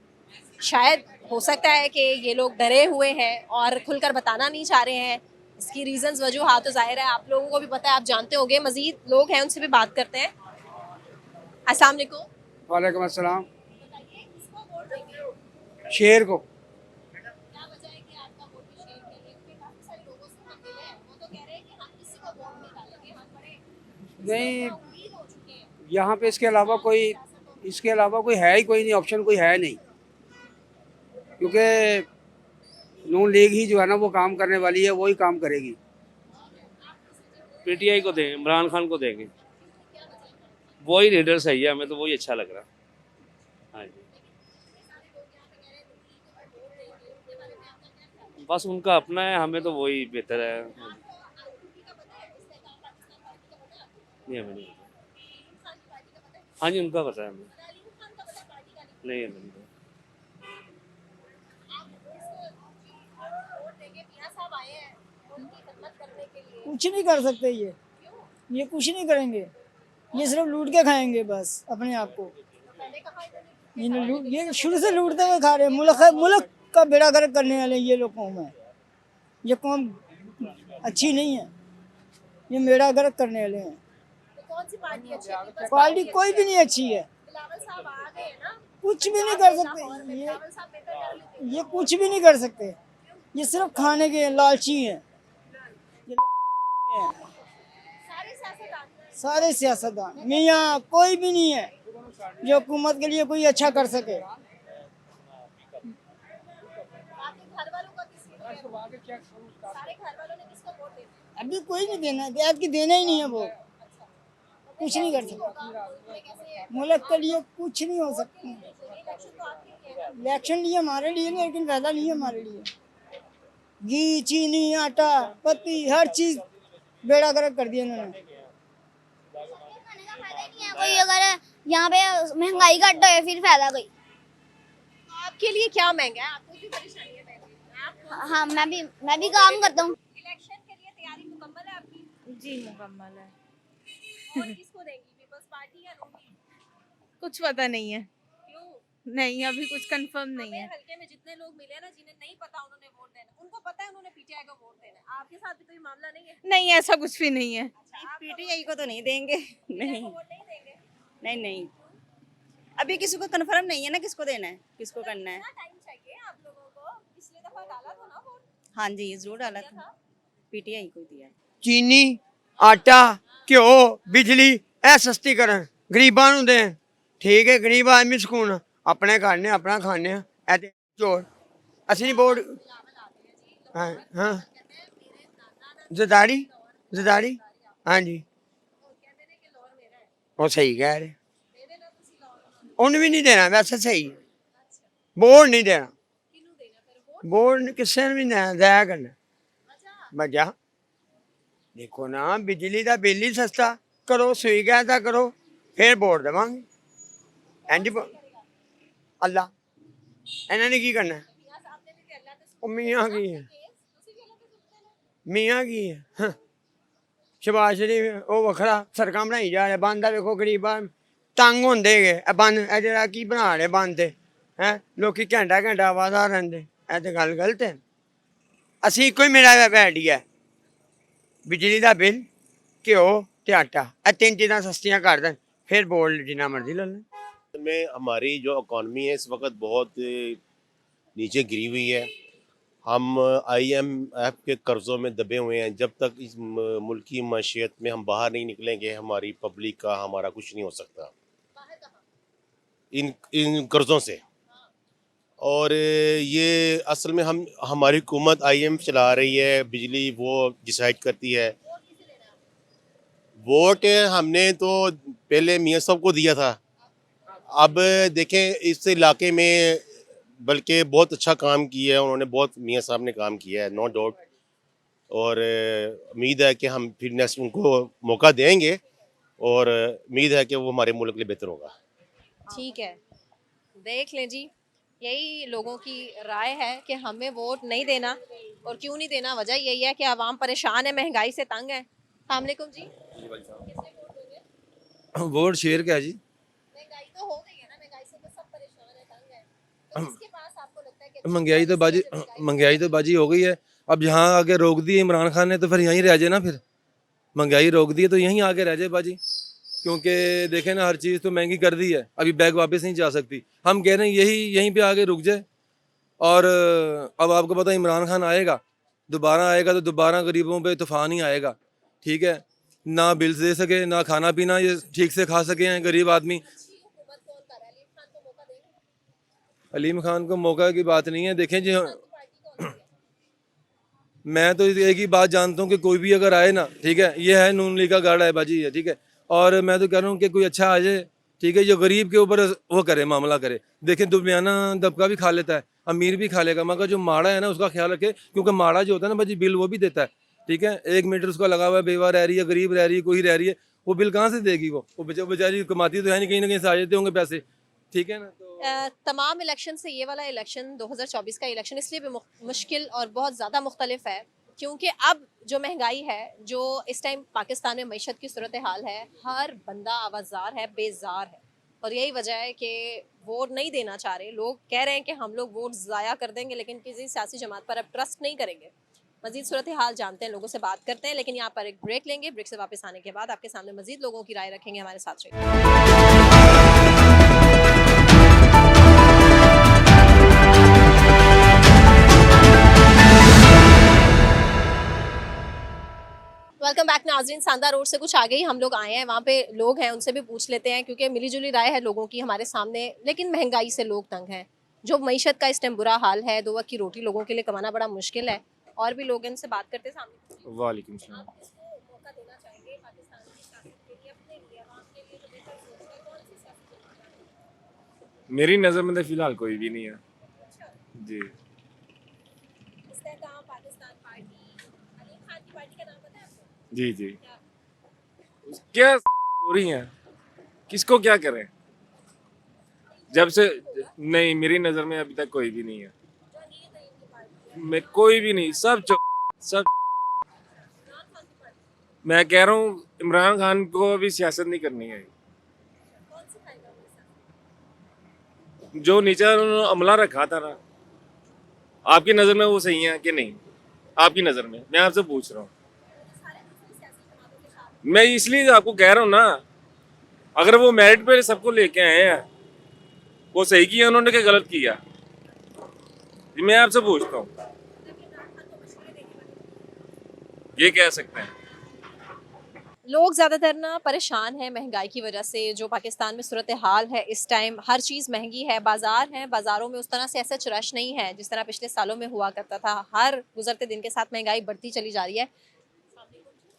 शायद हो सकता है कि ये लोग डरे हुए हैं और खुलकर बताना नहीं चाह रहे हैं। इसकी रीजंस वजूहात तो जाहिर है आप लोगों को भी पता है, आप जानते होंगे। मजीद लोग हैं, उनसे भी बात करते हैं। अस्सलाम वालेकुम। वालेकुम अस्सलाम। शेर को। नहीं, यहाँ पे इसके अलावा कोई है ही कोई नहीं, ऑप्शन कोई है नहीं, क्योंकि नून लीग ही जो है ना वो काम करने वाली है, वही काम करेगी। पीटीआई को देंगे, इमरान खान को देंगे, वही लीडर सही है, हमें तो वही अच्छा लग रहा है। हाँ जी, बस उनका अपना है, हमें तो वही बेहतर है। नहीं, हमें नहीं। हाँ जी, उनका पता है हमें। नहीं, हमें नहीं। कुछ नहीं कर सकते ये कुछ नहीं करेंगे, ये सिर्फ लूट के खाएंगे बस अपने आप को। ये शुरू से लूटते हुए खा रहे हैं। मुल्क का बेड़ा गर्क करने वाले ये लोग कौम है। ये कौम अच्छी नहीं है, ये बेड़ा गर्क करने वाले हैं। कौन सी पार्टी अच्छी है? पार्टी कोई भी नहीं अच्छी है, कुछ भी नहीं कर सकते ये कुछ भी नहीं कर सकते। ये सिर्फ खाने के लालची हैं, सारे सियासतदान। मियाँ कोई भी नहीं है जो हुकूमत के लिए कोई अच्छा कर सके। अभी कोई नहीं देना, आपकी देना ही नहीं है, वो कुछ नहीं कर सकते। मुल्क के लिए कुछ नहीं हो सकता। इलेक्शन लिए हमारे लिए, लेकिन फायदा नहीं है हमारे लिए। घी, चीनी, आटा, पत्ती, हर चीज बेड़ा गर्क कर दिया इन्होंने। कोई अगर यहाँ पे महंगाई घट है फिर फायदा कोई। आपके लिए क्या महंगा है? आपको भी परेशानी है? हाँ, मैं भी काम करता हूँ। इलेक्शन के लिए तैयारी मुकम्मल है आपकी? जी मुकम्मल है। और किसको देंगी, पीपल्स पार्टी या नून कुछ पता नहीं है, क्यों? नहीं अभी कुछ कंफर्म नहीं हमें है। हल्के में जितने लोग मिले ना जिन्हें नहीं पता उन्होंने वोट देना, उनको पता है उन्होंने पीटीआई को वोट देना है। आपके साथ भी कोई मामला नहीं है? नहीं ऐसा कुछ भी नहीं है। पीटीआई को तो नहीं देंगे। नहीं वोट नहीं देंगे? नहीं नहीं, अभी किसी को कंफर्म नहीं है ना किसको देना है, किसको करना है। कितना टाइम चाहिए आप लोगों को? पिछली दफा डाला था ना वोट? हाँ जी जरूर डाला था, पीटीआई को दिया। चीनी आटा घ्यो बिजली ਇਹ ਸਸਤੀ ਕਰਨ ਗਰੀਬਾਂ ਨੂੰ ਦੇਣ ਠੀਕ ਹੈ ਗਰੀਬ ਆਦਮੀ ਸਕੂਨ ਆਪਣੇ ਖਾਣੇ ਆਪਣਾ ਖਾਣੇ ਇਹ ਤੇ ਚੋਰ ਅਸੀਂ ਵੋਟ ਹਾਂ ਹਾਂ ਜ਼ਦਾਰੀ ਹਾਂਜੀ ਉਹ ਸਹੀ ਕਹਿ ਰਹੇ ਉਹਨੂੰ ਵੀ ਨਹੀਂ ਦੇਣਾ ਵੈਸੇ ਸਹੀ ਵੋਟ ਨਹੀਂ ਦੇਣਾ ਵੋਟ ਕਿਸੇ ਨੂੰ ਵੀ ਨਾ ਦਿਆ ਕਰਨਾ ਮਜਾ देखो ना बिजली का बिल ही सस्ता करो सुई गैस का करो फिर वोट देवांगे इंज अल्लाह इन्होंने की करना मियाँ की है मियाँ की है शबाज शरीफ वो वखरा सड़क बनाई जा रहे बंद देखो गरीब तंग होंगे गए बंद जरा की बना रहे बंद है लोग घंटा घंटा आवाज रहिंदे ਇਹ तो गल गलत है असी एको ही मेरा बैठी है बिजली का बिल घ्यो ते आटा ये तीन चीज़ां सस्तियां कर दें फिर बोल जिन्ना मर्जी ले लें। में हमारी जो इकॉनमी है इस वक्त बहुत नीचे गिरी हुई है। हम IMF के कर्ज़ों में दबे हुए हैं। जब तक इस मुल्क की मईशत में हम बाहर नहीं निकलेंगे हमारी पब्लिक का हमारा कुछ नहीं हो सकता इन कर्ज़ों से। और ये असल में हमारी हुकूमत IMF चला रही है, बिजली वो डिसाइड करती है। वोट हमने तो पहले मियाँ साहब को दिया था, अब देखें इस इलाके में बल्कि बहुत अच्छा काम किया है उन्होंने, बहुत मियाँ साहब ने काम किया है नो डाउट। और उम्मीद है कि हम फिर नेक्स्ट उनको मौका देंगे और उम्मीद है कि वो हमारे मुल्क के लिए बेहतर होगा। ठीक है, देख लें जी, यही लोगों की राय है कि हमें वोट नहीं देना। और क्यों नहीं देना, वजह यही है कि आवाम परेशान है, महंगाई से तंग है। अस्सलाम वालेकुम जी, वोट शेर का है जी। महंगाई तो हो गई है ना, महंगाई से तो सब परेशान है, तंग है, तो किसके पास आपको लगता है कि महंगाई तो बाजी हो गई है। अब यहाँ आगे रोक दी इमरान खान ने तो फिर यहीं रह जाए ना, फिर महंगाई रोक दी है तो यहीं आगे रह जाए बाजी। क्योंकि देखें ना हर चीज़ तो महंगी कर दी है, अभी बैग वापस नहीं जा सकती। हम कह रहे हैं यहीं पे आगे रुक जाए। और अब आपको पता है इमरान खान आएगा, दोबारा आएगा तो दोबारा गरीबों पे तूफान ही आएगा। ठीक है, ना बिल्स दे सके ना खाना पीना ये ठीक से खा सके हैं गरीब आदमी। अलीम खान को मौका की बात नहीं है। देखें जी मैं तो एक ही बात जानता हूँ कि कोई भी अगर आए ना, ठीक है, ये है नून लीग का गाड़ा है बाजी है, ठीक है। और मैं तो कह रहा हूँ कि कोई अच्छा आ जाए, ठीक है, जो गरीब के ऊपर वो करे मामला करे। देखें दुबलियाना दबका भी खा लेता है, अमीर भी खा लेगा, मगर जो माड़ा है ना उसका ख्याल रखे, क्योंकि माड़ा जो होता है ना भाजी बिल वो भी देता है। ठीक है, 1 मीटर उसका लगा हुआ है, बेवा रह रही है, गरीब रह रही है, कोई रह रही है, वो बिल कहाँ से देगी? वो बेचारी कमाती तो है नहीं, कहीं ना कहीं से आ जाते होंगे पैसे। ठीक है ना। तो तमाम इलेक्शन से ये वाला इलेक्शन 2024 का इलेक्शन इसलिए भी मुश्किल और बहुत ज़्यादा मुख्तलिफ है क्योंकि अब जो महंगाई है, जो इस टाइम पाकिस्तान में मईशत की सूरत हाल है, हर बंदा आवाज़ार है, बेजार है। और यही वजह है कि वोट नहीं देना चाह रहे लोग। कह रहे हैं कि हम लोग वोट ज़ाया कर देंगे लेकिन किसी सियासी जमात पर अब ट्रस्ट नहीं करेंगे। मजीद सूरत हाल जानते हैं, लोगों से बात करते हैं, लेकिन यहाँ पर एक ब्रेक लेंगे। ब्रेक से वापस आने के बाद आपके सामने मजीद लोगों की राय रखेंगे। हमारे साथ रहिए। वेलकम बैक नाज़रीन। सांदा रोड से कुछ आगे ही हम लोग आए हैं, वहाँ पे लोग हैं, उनसे भी पूछ लेते हैं क्योंकि मिली जुली राय है लोगों की हमारे सामने। लेकिन महंगाई से लोग तंग हैं, जो मईशत का इस टाइम बुरा हाल है, 2 वक्त की रोटी लोगों के लिए कमाना बड़ा मुश्किल है। और भी लोग हैं, इनसे बात करते हैं। सामने वालेकुम सलाम। आप किसको मौका देना चाहेंगे पाकिस्तान की सियासत के लिए, अपने लिए, आवाम के लिए, जो बेहतर सोच है, कौन सी सियासी जमात? मेरी नज़र में तो फिलहाल कोई भी नहीं है जी। इस्तेहकाम पाकिस्तान पार्टी, अलीम खान की पार्टी का नाम पता है आपको? जी जी, क्या हो रही हैं, किसको क्या करें? जब से नहीं, मेरी नज़र में अभी तक कोई भी नहीं है। मैं कोई भी नहीं, सब सब। मैं कह रहा हूँ इमरान खान को अभी सियासत नहीं करनी है। कौन सिखाएगा वो हिसाब? जो नीचे उन्होंने अमला रखा था ना, आपकी नज़र में वो सही है कि नहीं? आपकी नज़र में, मैं आपसे पूछ रहा हूँ। मैं इसलिए आपको कह रहा हूँ ना, अगर वो मेरिट पे सबको लेके आए हैं, वो सही किया उन्होंने कि गलत किया? ये मैं आपसे पूछता हूँ, ये कह सकते हैं। लोग ज़्यादातर ना परेशान हैं महंगाई की वजह से। जो पाकिस्तान में सूरत हाल है इस टाइम, हर चीज़ महंगी है। बाज़ार हैं, बाज़ारों में उस तरह से ऐसा रश नहीं है जिस तरह पिछले सालों में हुआ करता था। हर गुजरते दिन के साथ महंगाई बढ़ती चली जा रही है।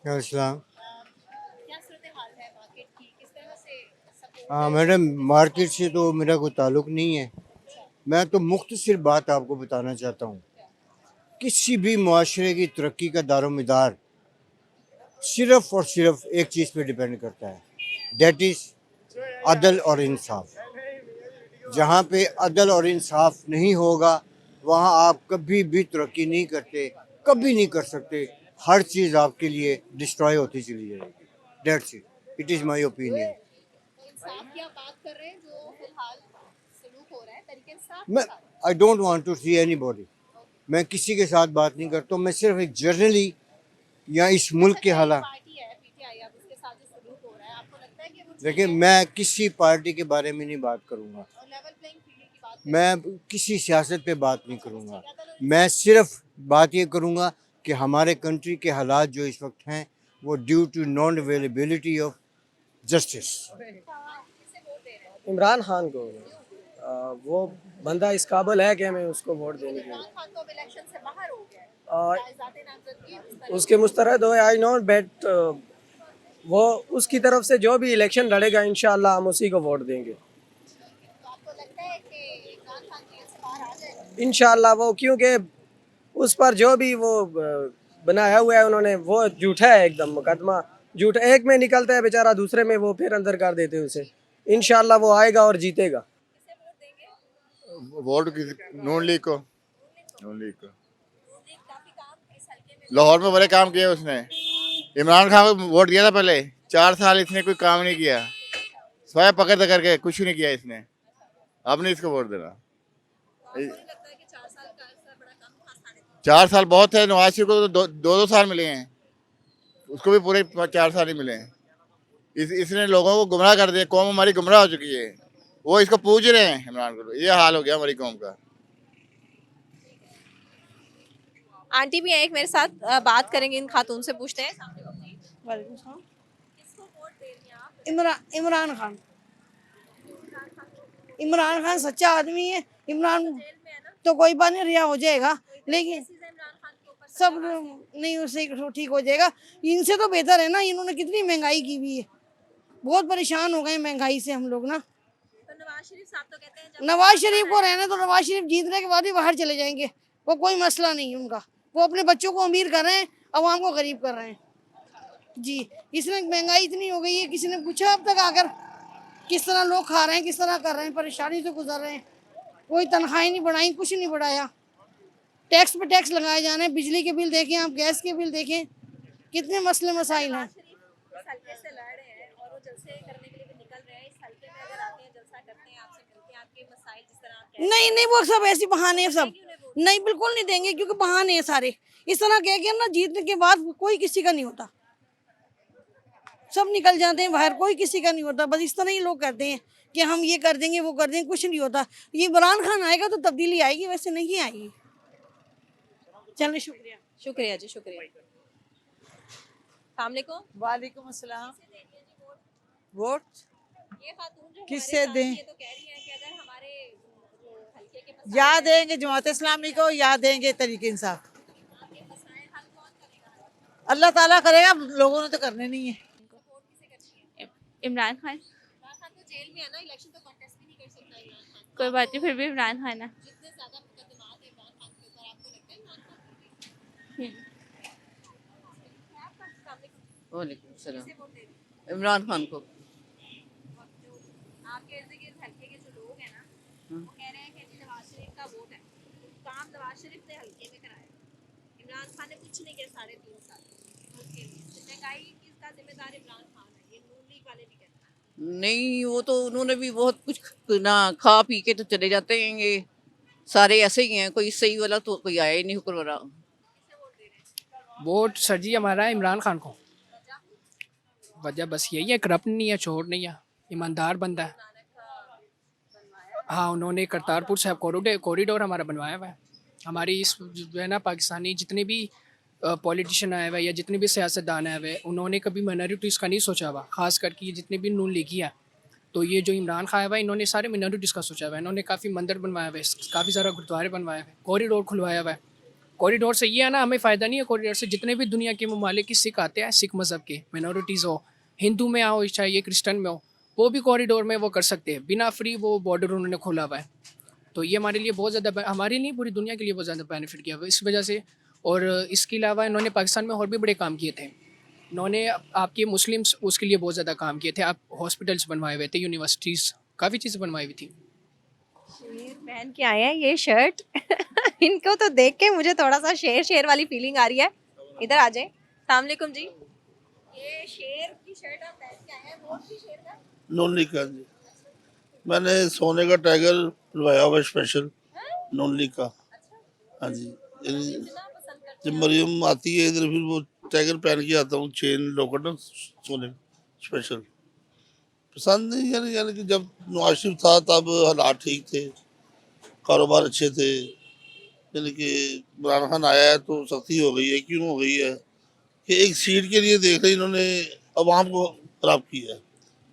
अस्सलाम। क्या सूरत हाल है मार्केट की, किस तरह से support हाँ है? मैडम, मार्केट से तो मेरा कोई ताल्लुक़ नहीं है। मैं तो मुख्तसर बात आपको बताना चाहता हूँ। किसी भी मुआशरे की तरक्की का दारोमदार सिर्फ़ और सिर्फ एक चीज़ पे डिपेंड करता है, दैट इज़ अदल और इंसाफ। जहाँ पे अदल और इंसाफ नहीं होगा वहाँ आप कभी भी तरक्की नहीं करते, कभी नहीं कर सकते। हर चीज़ आपके लिए डिस्ट्रॉय होती चली जाएगी। That's it, it is my opinion. इंसाफ की आप बात कर रहे हैं, जो फिलहाल सलूक हो रहा है तरीके इंसाफ मैं के साथ। I don't want to see anybody. मैं किसी के साथ बात नहीं करता हूँ। मैं सिर्फ एक जर्नली या इस मुल्क के हालात, पार्टी है पीटीआई, अब उसके साथ जो सलूक हो रहा है, आपको लगता है कि वो देखिए मैं किसी पार्टी के बारे में नहीं बात करूँगा। लेवल प्लेइंग फील्ड की बात मैं किसी सियासत पे बात नहीं करूँगा। मैं सिर्फ बात ये करूँगा कि हमारे कंट्री के हालात जो इस वक्त हैं वो due to non availability of justice. Imran Khan को वो बंदा इस काबिल है कि मैं उसको वोट देने के लिए इमरान खान तो अब इलेक्शन से बाहर हो गया है। और जायज़ाते नामजदगी है, उस तरह उसके मुस्तरद हो। आई नो बट वो उसकी तरफ से जो भी इलेक्शन लड़ेगा इंशाल्लाह हम उसी को वोट देंगे तो आपको लगता है कि इमरान खान जेल से बाहर आ जाएगा? इंशाल्लाह। वो क्योंकि उस पर जो भी वो बनाया हुआ है उन्होंने, वो झूठा है एकदम। मुकदमा झूठा, एक में निकलता है बेचारा, दूसरे में वो फिर अंदर कर देते हैं उसे। इंशाल्लाह वो आएगा और जीतेगा। वोट किसी नून लीग को, नून लीग को। लाहौर में बड़े काम किए उसने। इमरान खान को वोट दिया था पहले, 4 साल इसने कोई काम नहीं किया, स्वयं पकड़ करके कुछ नहीं किया इसने। अब नहीं इसको वोट देना। 4 साल बहुत है। नवाज शरीफ को तो 2-2 साल मिले हैं, उसको भी पूरे 4 साल ही मिले हैं। इसने लोगों को गुमराह कर दिया, कौम हमारी गुमराह हो चुकी है। वो इसको पूछ रहे हैं इमरान को, ये हाल हो गया हमारी कौम का। आंटी भी हैं एक मेरे साथ, बात करेंगे इन खातून से, पूछते हैं। किसको वोट दे रही हैं आप? इमरान खान। इमरान खान सच्चा आदमी है। इमरान तो कोई बात नहीं, रिहा हो जाएगा, लेकिन सब नहीं उससे ठीक हो जाएगा। इनसे तो बेहतर है ना, इन्होंने कितनी महंगाई की हुई है। बहुत परेशान हो गए महंगाई से हम लोग ना। तो नवाज शरीफ साहब तो कहते हैं नवाज शरीफ को रहने तो नवाज शरीफ जीतने के बाद भी बाहर चले जाएंगे, वो कोई मसला नहीं है उनका। वो अपने बच्चों को अमीर कर रहे हैं, अवाम को गरीब कर रहे हैं जी। इसमें महंगाई इतनी हो गई है, किसी ने पूछा अब तक आकर किस तरह लोग खा रहे हैं, किस तरह कर रहे हैं, परेशानी से गुजर रहे हैं। कोई तनख्वाही नहीं बढ़ाई, कुछ नहीं बढ़ाया। टैक्स पे टैक्स लगाए जा रहे हैं। बिजली के बिल देखें आप, गैस के बिल देखें, कितने मसले मसाइल हैं। इस हल्के से लड़ रहे हैं और वो जलसे करने के लिए भी निकल रहे हैं। इस हल्के में अगर आते हैं, जलसा करते हैं, आपसे मिलते हैं, आपके मसाइल जिस तरह आप कह रहे हैं, नहीं नहीं, वो सब ऐसी बहाने हैं सब। नहीं, बिल्कुल नहीं देंगे, क्योंकि बहाने हैं सारे। इस तरह कह के ना जीतने के बाद कोई किसी का नहीं होता, सब निकल जाते हैं बाहर, कोई किसी का नहीं होता। बस इस तरह ही लोग करते हैं कि हम ये कर देंगे, वो कर देंगे, कुछ नहीं होता। ये इमरान खान आएगा तो तब्दीली आएगी, वैसे नहीं आएगी। चलिए, शुक्रिया। शुक्रिया जी, शुक्रिया। वालेकुम अस्सलाम। वोट ये खातून जो किससे हमारे साथ दें? ये तो कह रही हैं कि अगर हमारे जो हल्के के मसाइल या हैं, देंगे जमात इस्लामी को, या देंगे तरीके इंसाफ। आपके मसाइल हल कौन करेगा? अल्लाह ताला करेगा, लोगों ने तो करने नहीं है। वोट किसे करनी है? इमरान खान। इमरान खान तो जेल में है ना, इलेक्शन तो कॉन्टेस्ट भी नहीं कर सकता इमरान खान। कोई बात नहीं, फिर भी इमरान खान है। जितने ज्यादा मुकदमात हैं इमरान खान के ऊपर, आपको लगता है इमरान खान को भी? वालेकुम सलाम। किसे वोट दे रही हैं? इमरान खान को। जो आपके इर्द-गिर्द हल्के के जो लोग हैं ना, वो कह रहे हैं कि जी नवाज शरीफ का वोट है, काम नवाज शरीफ ने हल्के में कराया। इमरान खान ने कुछ नहीं किया 3.5 साल मुल्क के लिए। महंगाई की इसका जिम्मेदार इमरान खान है, ये नून लीग वाले भी कहते हैं। नहीं, वो तो उन्होंने भी बहुत कुछ ना खा पी के तो चले जाते हैं, ये सारे ऐसे ही हैं, कोई सही वाला तो कोई आया ही नहीं हुक्मरान। वोट सर जी हमारा है इमरान खान को। वजह बस यही है, करप्ट नहीं है, चोर नहीं है, ईमानदार बंदा है। हाँ, उन्होंने करतारपुर साहब कॉरिडोर हमारा बनवाया हुआ है। हमारी इस जो है ना पाकिस्तानी जितने भी पॉलिटिशियन आए हुए या जितने भी सियासतदान आए हुए, उन्होंने कभी माइनॉरिटीज़ का नहीं सोचा हुआ, खास करके ये जितने भी नून लीगी है। तो ये जो इमरान खान आया हुआ है, इन्होंने सारे माइनॉरिटीज़ का सोचा हुआ है। इन्होंने काफ़ी मंदिर बनवाए हुए, काफ़ी सारा गुरुद्वारे बनवाए हुए, कॉरिडोर खुलवाया हुआ है। कॉरिडोर से ये है ना, हमें फ़ायदा नहीं है कॉरिडोर से। जितने भी दुनिया के ममालिक की सिख आते हैं, सिख मज़हब के माइनॉरिटीज़ हो, हिंदू में आओ चाहे ये क्रिश्चन में हो, वो भी कॉरिडोर में वो कर सकते हैं बिना फ्री, वो बॉर्डर उन्होंने खोला हुआ है। तो ये हमारे लिए बहुत ज़्यादा, हमारे लिए पूरी दुनिया के लिए बहुत ज़्यादा बेनिफिट किया हुआ है इस वजह से। और इसके अलावा इन्होंने पाकिस्तान में और भी बड़े काम किए थे। इन्होंने आपके मुस्लिम्स उसके लिए बहुत ज़्यादा काम किए थे। आप हॉस्पिटल्स बनवाए हुए थे, यूनिवर्सिटीज़, काफ़ी चीज़ें बनवाई हुई थी। शेर पहन के आए हैं ये शर्ट इनको तो देख के मुझे थोड़ा सा शेर वाली फीलिंग आ रही है। इधर आ जाए। अस्सलाम वालेकुम जी। ये शेर की शर्ट आप पहन के आए हैं, वोट भी शेर का? नून लीग का जी। मैंने सोने का टाइगर लवाया हुआ स्पेशल नून लीग का। हाँ जी, जब मरियम आती है इधर फिर वो टाइगर पहन के आता हूँ, चेन लॉकेट ना सोने स्पेशल। पसंद नहीं, यानी कि जब नवाज शरीफ था तब हालात ठीक थे, कारोबार अच्छे थे। यानी कि इमरान खान आया है तो सख्ती हो गई है। क्यों हो गई है कि एक सीट के लिए देख रहे इन्होंने अवाम को खराब किया है।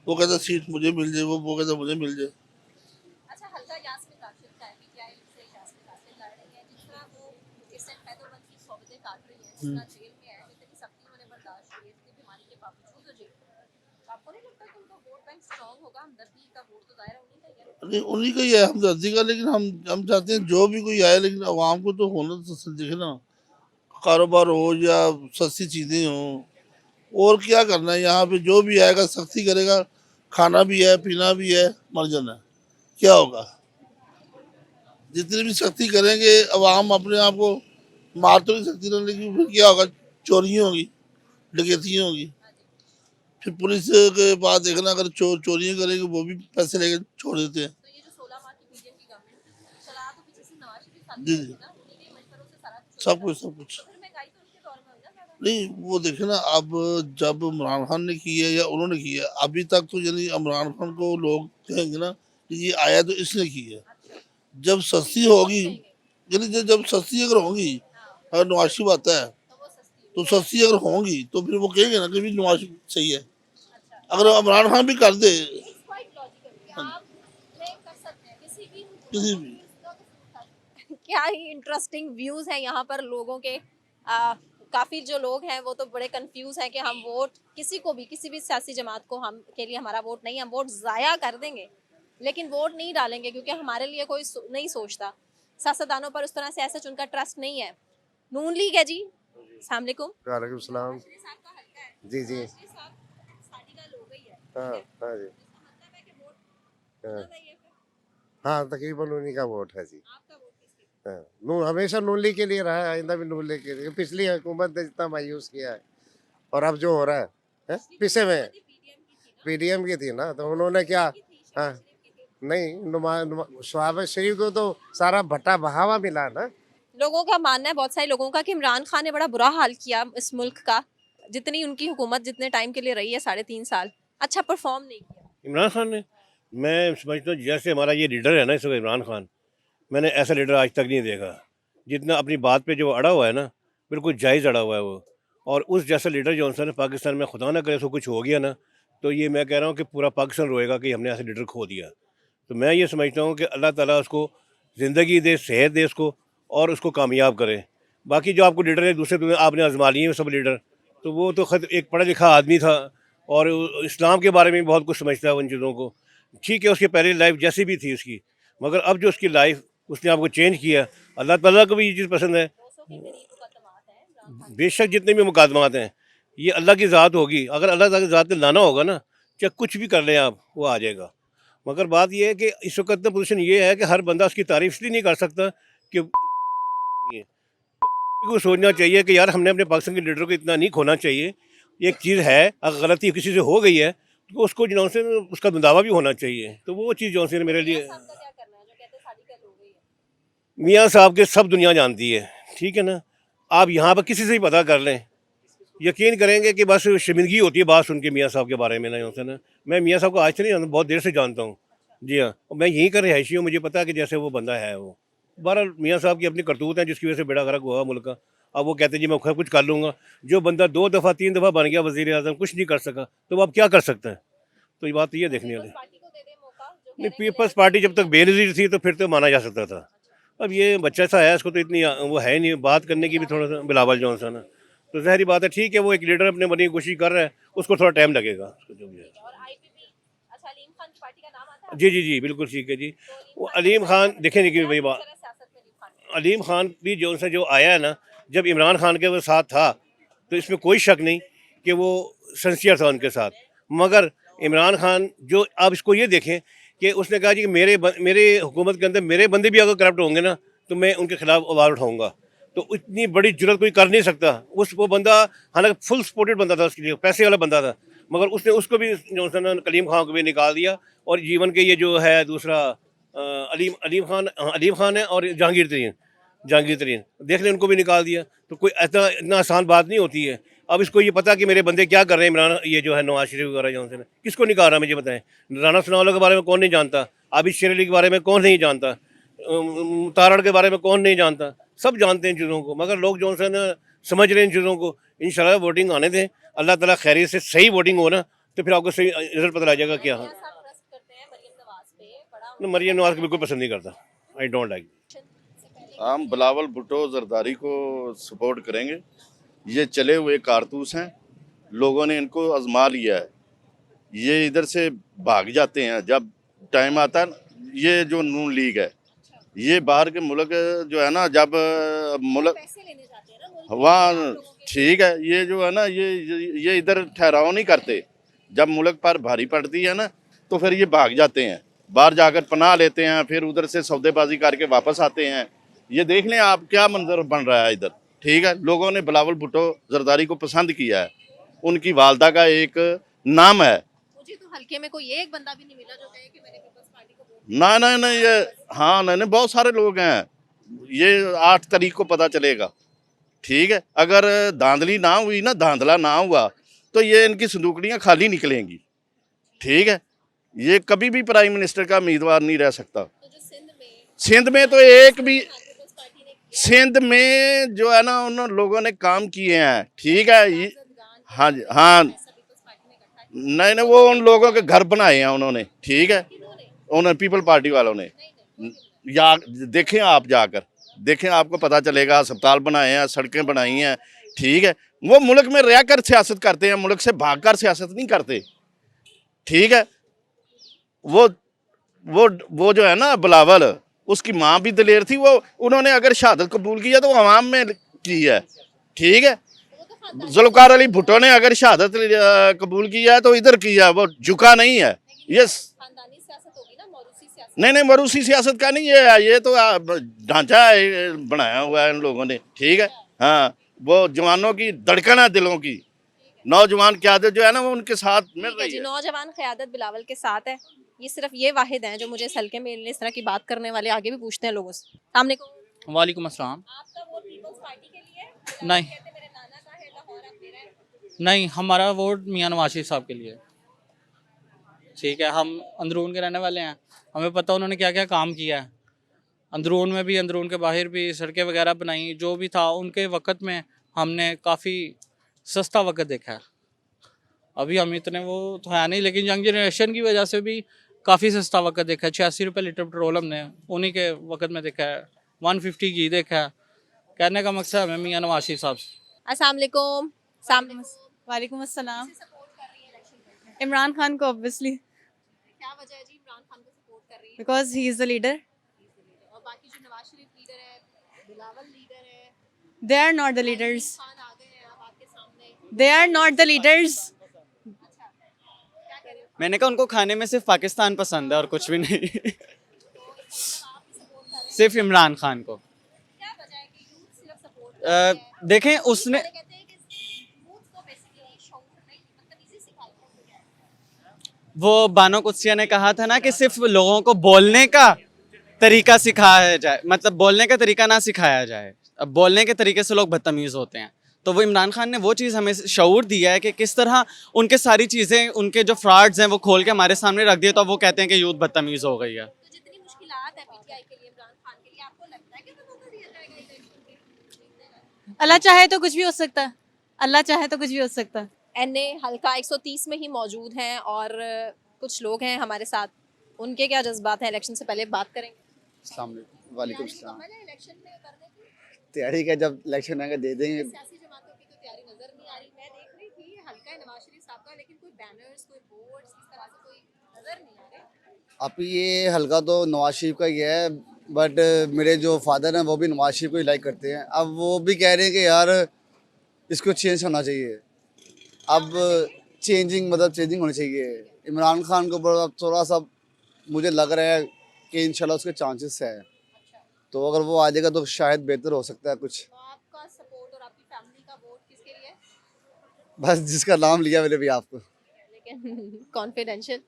वो कहता सीट मुझे मिल जाए, वो कहता मुझे मिल जाए। अच्छा, हल्का यास्मीन राशिद का है, पीटीआई से यास्मीन राशिद लड़ रही है। जिस तरह वो इससे पैदोबंद की सोबतें काट रही है, जिस तरह जेल में है, इतनी सख्ती उन्हें बर्दाश्त हुई है, इतनी बीमारी के बावजूद जेल में है। आपको नहीं लगता कि उनका वोट बैंक स्ट्रांग होगा? हमदर्दी का वोट तो दायरा उन्हीं का ही है। नहीं, उन्हीं का ही है हमदर्दी का, लेकिन हम चाहते हैं जो भी कोई आए, लेकिन अवाम को तो होना तो दिखे ना, कारोबार हो या सस्ती चीज़ें हों। और क्या करना है यहाँ पे, जो भी आएगा सख्ती करेगा, खाना भी है पीना भी है, मर जाना है, क्या होगा? जितनी भी सख्ती करेंगे अवाम अपने आप को मार तो नहीं सकती ना, लेकिन फिर क्या होगा? चोरियाँ होगी, डकैतियाँ होगी। फिर पुलिस के पास देखना, अगर चोरियाँ करेंगे वो भी पैसे लेके छोड़ देते हैं। तो ये जो 16 माह की पीडीएम की गवर्नमेंट चला तो पीछे से नवाज शरीफ साथ जी में जी, था, उन्हीं के मशवरों से सारा कुछ सब कुछ सब कुछ। तो फिर महंगाई तो उनके दौर में हुई ना ज़्यादा। नहीं, वो देखे ना, अब जब इमरान खान ने की है या उन्होंने की है, अभी तक तो यानी इमरान खान को लोग कहेंगे ना कि ये आया तो इसने की है। जब सस्ती होगी, यानी जब सस्ती अगर होगी, अगर नवाज शरीफ आता है तो सस्ती अगर होंगी तो फिर वो कहेंगे ना कि भी नवाज शरीफ सही है। अगर इमरान खान भी कर दे किसी भी, क्या ही इंटरेस्टिंग व्यूज हैं यहाँ पर लोगों के। काफ़ी जो लोग हैं वो तो बड़े कंफ्यूज हैं कि हम वोट किसी को भी, किसी भी सियासी जमात को हम के लिए हमारा वोट नहीं, हम वोट ज़ाया कर देंगे लेकिन वोट नहीं डालेंगे क्योंकि हमारे लिए कोई नहीं सोचता। सियासतदानों पर उस तरह से ऐसा उनका ट्रस्ट नहीं है। नून लीग है जी। अस्सलाम वालेकुम। वालेकुम सलाम। जी जी। हाँ हाँ जी। हाँ हाँ, तकरीबन उन्हीं का वोट है जी। हाँ, नून हमेशा नून लीग के लिए रहा है, आइंदा भी नून लीग के लिए। पिछली हुकूमत ने जितना मायूस किया है और अब जो हो रहा है पीछे में पीडीएम की थी ना, तो उन्होंने क्या, हाँ नहीं, शहबाज शरीफ को तो सारा भट्टा बहावा मिला ना। लोगों का मानना है, बहुत सारे लोगों का, कि इमरान खान ने बड़ा बुरा हाल किया इस मुल्क का। जितनी उनकी हुकूमत जितने टाइम के लिए रही है, 3.5 साल, अच्छा परफॉर्म नहीं किया इमरान खान ने। मैं समझता हूँ जैसे हमारा ये लीडर है ना इस वक्त इमरान खान, मैंने ऐसा लीडर आज तक नहीं देखा। जितना अपनी बात पे जो अड़ा हुआ है ना, बिल्कुल जायज़ अड़ा हुआ है वो। और उस जैसा लीडर जो है पाकिस्तान में, खुदा ना करे उसको कुछ हो गया ना, तो ये मैं कह रहा हूँ कि पूरा पाकिस्तान रोएगा कि हमने ऐसे लीडर खो दिया। तो मैं ये समझता हूँ कि अल्लाह ताला उसको ज़िंदगी दे, सेहत दे उसको, और उसको कामयाब करे। बाकी जो आपको लीडर है दूसरे आपने आजमा लिए हैं सब लीडर, तो वो तो ख़ुद एक पढ़ा लिखा आदमी था और इस्लाम के बारे में बहुत कुछ समझता है उन चीज़ों को। ठीक है, उसकी पहले लाइफ जैसी भी थी उसकी, मगर अब जो उसकी लाइफ उसने आपको चेंज किया, अल्लाह ताला को भी ये चीज़ पसंद है। बेशक जितने भी मुकदमात हैं ये अल्लाह की ज़ात होगी, अगर अल्लाह ताला की ज़ात में लाना होगा ना, चाहे कुछ भी कर लें आप, वो आ जाएगा। मगर बात ये है कि इस वक्त पोजीशन ये है कि हर बंदा उसकी तारीफ इसलिए नहीं कर सकता कि को सोचना चाहिए कि यार हमने अपने पाकिस्तान के लीडर को इतना नहीं खोना चाहिए। एक चीज़ है, अगर गलती किसी से हो गई है तो उसको जो से उसका दावा भी होना चाहिए। तो वो चीज़ जो से मेरे लिए मियाँ साहब के सब दुनिया जानती है, ठीक है ना। आप यहाँ पर किसी से भी पता कर लें, यकीन करेंगे कि बस शर्मिंदगी होती है बात सुन के मियाँ साहब के बारे में ना। जो से ना मैं मियाँ साहब को आज से नहीं जानता, बहुत देर से जानता हूँ। जी हाँ, मैं यहीं का रिहायशी हूँ, मुझे पता है कि जैसे वो बंदा है वो। बहरहाल मियाँ साहब की अपनी करतूत है जिसकी वजह से बेड़ा गर्क हुआ मुल्क का। अब वो कहते हैं जी मैं कुछ कर लूँगा। जो बंदा 2 दफ़ा 3 दफ़ा बन गया वज़ीर आज़म, कुछ नहीं कर सका, तो वो अब क्या कर सकता है। तो ये बात ये देखने वाली नहीं। पीपल्स पार्टी जब तक बेनज़ीर थी तो फिर तो माना जा सकता था। अब ये बच्चा सा है, इसको तो इतनी वो है नहीं, बात करने की भी थोड़ा सा बिलावल जॉनसन है। तो ज़ाहिर बात है, ठीक है वो एक लीडर अपने बनने की कोशिश कर रहा है, उसको थोड़ा टाइम लगेगा उसको जो भी है। जी जी जी बिल्कुल ठीक है जी। वो अलीम खान देखें देखिए भाई बात, अलीम खान भी जो उनसे जो आया है ना, जब इमरान खान के वो साथ था तो इसमें कोई शक नहीं कि वो सिंसियर था उनके साथ। मगर इमरान खान जो आप इसको ये देखें कि उसने कहा जी कि मेरे हुकूमत के अंदर मेरे बंदे भी अगर करप्ट होंगे ना तो मैं उनके खिलाफ आवाज़ उठाऊँगा। तो इतनी बड़ी जुर्रत कोई कर नहीं सकता। वो बंदा हालांकि फुल सपोर्टेड बंदा था, उसके लिए पैसे वाला बंदा था, मगर उसने उसको भी जो कलीम खान को भी निकाल दिया। और जीवन के ये जो है दूसरा अलीम खान है और जहांगीर तरीन देख लें, उनको भी निकाल दिया। तो कोई इतना आसान बात नहीं होती है। अब इसको ये पता कि मेरे बंदे क्या कर रहे हैं, इमरान ये जो है नवाज शरीफ वगैरह जो से किसको निकाल रहा है मुझे बताएं। राना सनाउल्लाह के बारे में कौन नहीं जानता, आबिद शेर अली के बारे में कौन नहीं जानता, तारड़ के बारे में कौन नहीं जानता, सब जानते हैं चीज़ों को। मगर लोग जो है ना समझ रहे हैं इन चीज़ों को। इंशाल्लाह वोटिंग आने दें, अल्लाह ताला खैरियत से सही वोटिंग हो ना तो फिर आपको सही रिजल्ट पता लग जाएगा क्या है। मरियम नवाज को बिल्कुल पसंद नहीं करता, आई डोंट लाइक। हम बिलावल भुट्टो जरदारी को सपोर्ट करेंगे। ये चले हुए कारतूस हैं, लोगों ने इनको आजमा लिया है। ये इधर से भाग जाते हैं जब टाइम आता है। ये जो नून लीग है ये बाहर के मुल्क जो है ना, जब मुल्क वहाँ ठीक है, ये जो है ना ये इधर ठहराव नहीं करते। जब मुल्क पर भारी पड़ती है ना तो फिर ये भाग जाते हैं, बाहर जाकर पनाह लेते हैं, फिर उधर से सौदेबाजी करके वापस आते हैं। ये देख लें आप क्या मंजर बन रहा है इधर। ठीक है, लोगों ने बिलावल भुट्टो जरदारी को पसंद किया है, उनकी वालदा का एक नाम है। मुझे तो हल्के में कोई एक बंदा भी नहीं मिला जो कहे कि मैंने पीपल्स पार्टी को वोट ना ना ना ये हाँ नहीं बहुत सारे लोग हैं, ये 8 तारीख को पता चलेगा। ठीक है, अगर धांधली ना हुई ना, धांधला ना हुआ तो ये इनकी संदूकड़ियाँ खाली निकलेंगी। ठीक है, ये कभी भी प्राइम मिनिस्टर का उम्मीदवार नहीं रह सकता। सिंध में तो एक भी, सिंध में जो है ना उन लोगों ने काम किए हैं। ठीक है, हाँ जी हाँ, नहीं नहीं वो उन लोगों के घर बनाए हैं उन्होंने। ठीक है, उन्होंने पीपल पार्टी वालों ने, या देखें आप जाकर देखें, आपको पता चलेगा। अस्पताल बनाए हैं, सड़कें बनाई हैं। ठीक है, वो मुल्क में रहकर सियासत करते हैं, मुल्क से भागकर सियासत नहीं करते। ठीक है, वो जो है ना बिलावल, उसकी माँ भी दलेर थी। वो उन्होंने अगर शहादत कबूल किया तो अवाम में की है। ठीक है, जुल्फ़िकार अली भुट्टो ने अगर शहादत कबूल किया है तो इधर किया, वो झुका नहीं है। ये नहीं मरूसी सियासत का नहीं है, ये तो ढांचा बनाया हुआ है इन लोगों ने। ठीक है, हाँ, वो जवानों की धड़कन है, दिलों की। नौजवान क़यादत जो है ना वो उनके साथ मिल रही है। नौजवान क़यादत बिलावल के साथ है। ये सिर्फ ये वाहिद हैं जो मुझे इस हल्के में इस तरह की बात करने वाले, आगे भी पूछते हैं लोगों से। सामने को वालेकुम अस्सलाम। आपका वोट पीपल्स पार्टी के लिए? नहीं मेरे नाना का है, लाहौर अब मेरा है। नहीं, हमारा वोट मियां नवाज शरीफ साहब के लिए। ठीक है, हम अंदरून के रहने वाले हैं, हमें पता उन्होंने क्या क्या काम किया है। अंदरून में भी, अंदरून के बाहर भी सड़कें वगैरह बनाई। जो भी था उनके वक़्त में हमने काफ़ी सस्ता वक़्त देखा है। अभी हम इतने वो तो है नहीं, लेकिन यंग जनरेशन की वजह से भी काफ़ी सस्ता वक़्त देखा है। 86 रुपये लीटर पेट्रोल हमने उन्हीं के वक़्त में देखा है, 150 घी देखा है। कहने का मकसद हमें मियां नवाज शरीफ साहब से। अस्सलाम वालेकुम। वालेकुम अस्सलाम। इमरान खान को ऑब्वियसली। क्या वजह है जी इमरान खान को सपोर्ट कर रही है? Because he is the leader. और बाकी जो नवाज शरीफ लीडर है, बिलावल लीडर है, they are not the leaders. They are not the leaders. मैंने कहा उनको खाने में सिर्फ पाकिस्तान पसंद है और कुछ भी नहीं। सिर्फ इमरान खान को। देखें उसने वो बानो कुद्सिया ने कहा था ना कि सिर्फ लोगों को बोलने का तरीका सिखाया जाए, मतलब बोलने का तरीका ना सिखाया जाए। अब बोलने के तरीके से लोग बदतमीज़ होते हैं, तो वो इमरान खान ने वो चीज़ हमें शऊर दिया है कि किस तरह उनके सारी चीज़ें, उनके जो फ्रॉड्स हैं वो खोल के हमारे सामने रख दिए, तो अब वो कहते हैं कि यूथ बदतमीज़ हो गई है। जितनी मुश्किलात है पीटीआई के लिए, इमरान खान के लिए, आपको लगता है कि तो मौका दिया जाएगा इलेक्शन के? अल्लाह चाहे तो कुछ भी हो सकता है, अल्लाह चाहे तो कुछ भी हो सकता है। एनए हल्का 130 में ही मौजूद हैं और कुछ लोग हैं हमारे साथ, उनके क्या जज्बात हैं इलेक्शन से पहले बात करेंगे। वालेकुम सलाम। इलेक्शन में करने की तैयारी का जब इलेक्शन आएगा दे देंगे। सियासी जमातों की तो तैयारी नजर नहीं आ रही। मैं देख रही थी हल्का है नवाज शरीफ साहब का, लेकिन कोई बैनर्स, कोई बोर्ड्स इस तरह से कोई नजर नहीं आ रहे। अब ये हल्का तो नवाज शरीफ का ही है, बट मेरे जो फादर हैं वो भी नवाज शरीफ को ही लाइक करते हैं। अब वो भी कह रहे हैं कि यार इसको चेंज होना चाहिए। अब चेंजिंग होनी चाहिए। इमरान खान को ऊपर थोड़ा सा मुझे लग रहा है कि इंशाल्लाह उसके चांसेस है, तो अगर वो आ जाएगा तो शायद बेहतर हो सकता है कुछ। तो आपका सपोर्ट और आपकी फैमिली का वोट किसके लिए है? बस जिसका नाम लिया मैंने भी आपको। लेकिन कॉन्फिडेंशियल।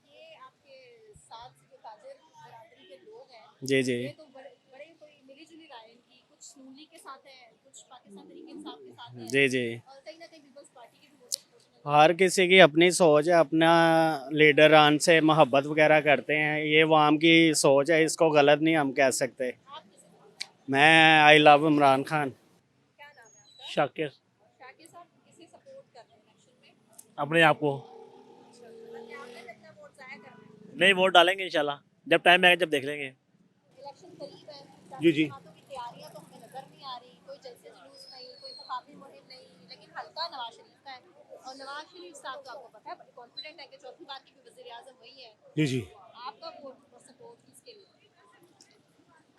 ये आपके साथ जो ताजिर बरादरी के लोग हैं, जी जी। ये तो बड़े कोई मिली-जुली राय इनकी, कुछ नून लीग के साथ है, कुछ पाकिस्तान तहरीक इंसाफ के साथ है, जी जी। और कहीं ना कहीं पीपल्स पार्टी के भी वोटर हर किसी की अपनी सोच है, अपना लीडर आन से मोहब्बत वगैरह करते हैं, ये वाम की सोच है, इसको गलत नहीं हम कह सकते। मैं आई लव इमरान खान। क्या नाम है आपका? शाकिर शाकिर साहब, किसे सपोर्ट कर रहे हैं इलेक्शन में? अपने आप को अपने आप में कितना वोट जाया कर रहे हैं? नहीं वोट डालेंगे इंशाल्लाह, जब टाइम आएगा जब देख लेंगे। इलेक्शन करीब है, जी जी। जमातों की तैयारियां तो हमें नजर नहीं आ रही, कोई जलसे जुलूस नहीं, कोई इंतखाबी मुहिम नहीं, लेकिन हल्का नवाज शरीफ का है और नवाज शरीफ साहब तो आपको पता है बड़े कॉन्फिडेंट है कि चौथी बार की भी वज़ीर आज़म वही है। जी जी। आपका वोट और सपोर्ट किसके लिए?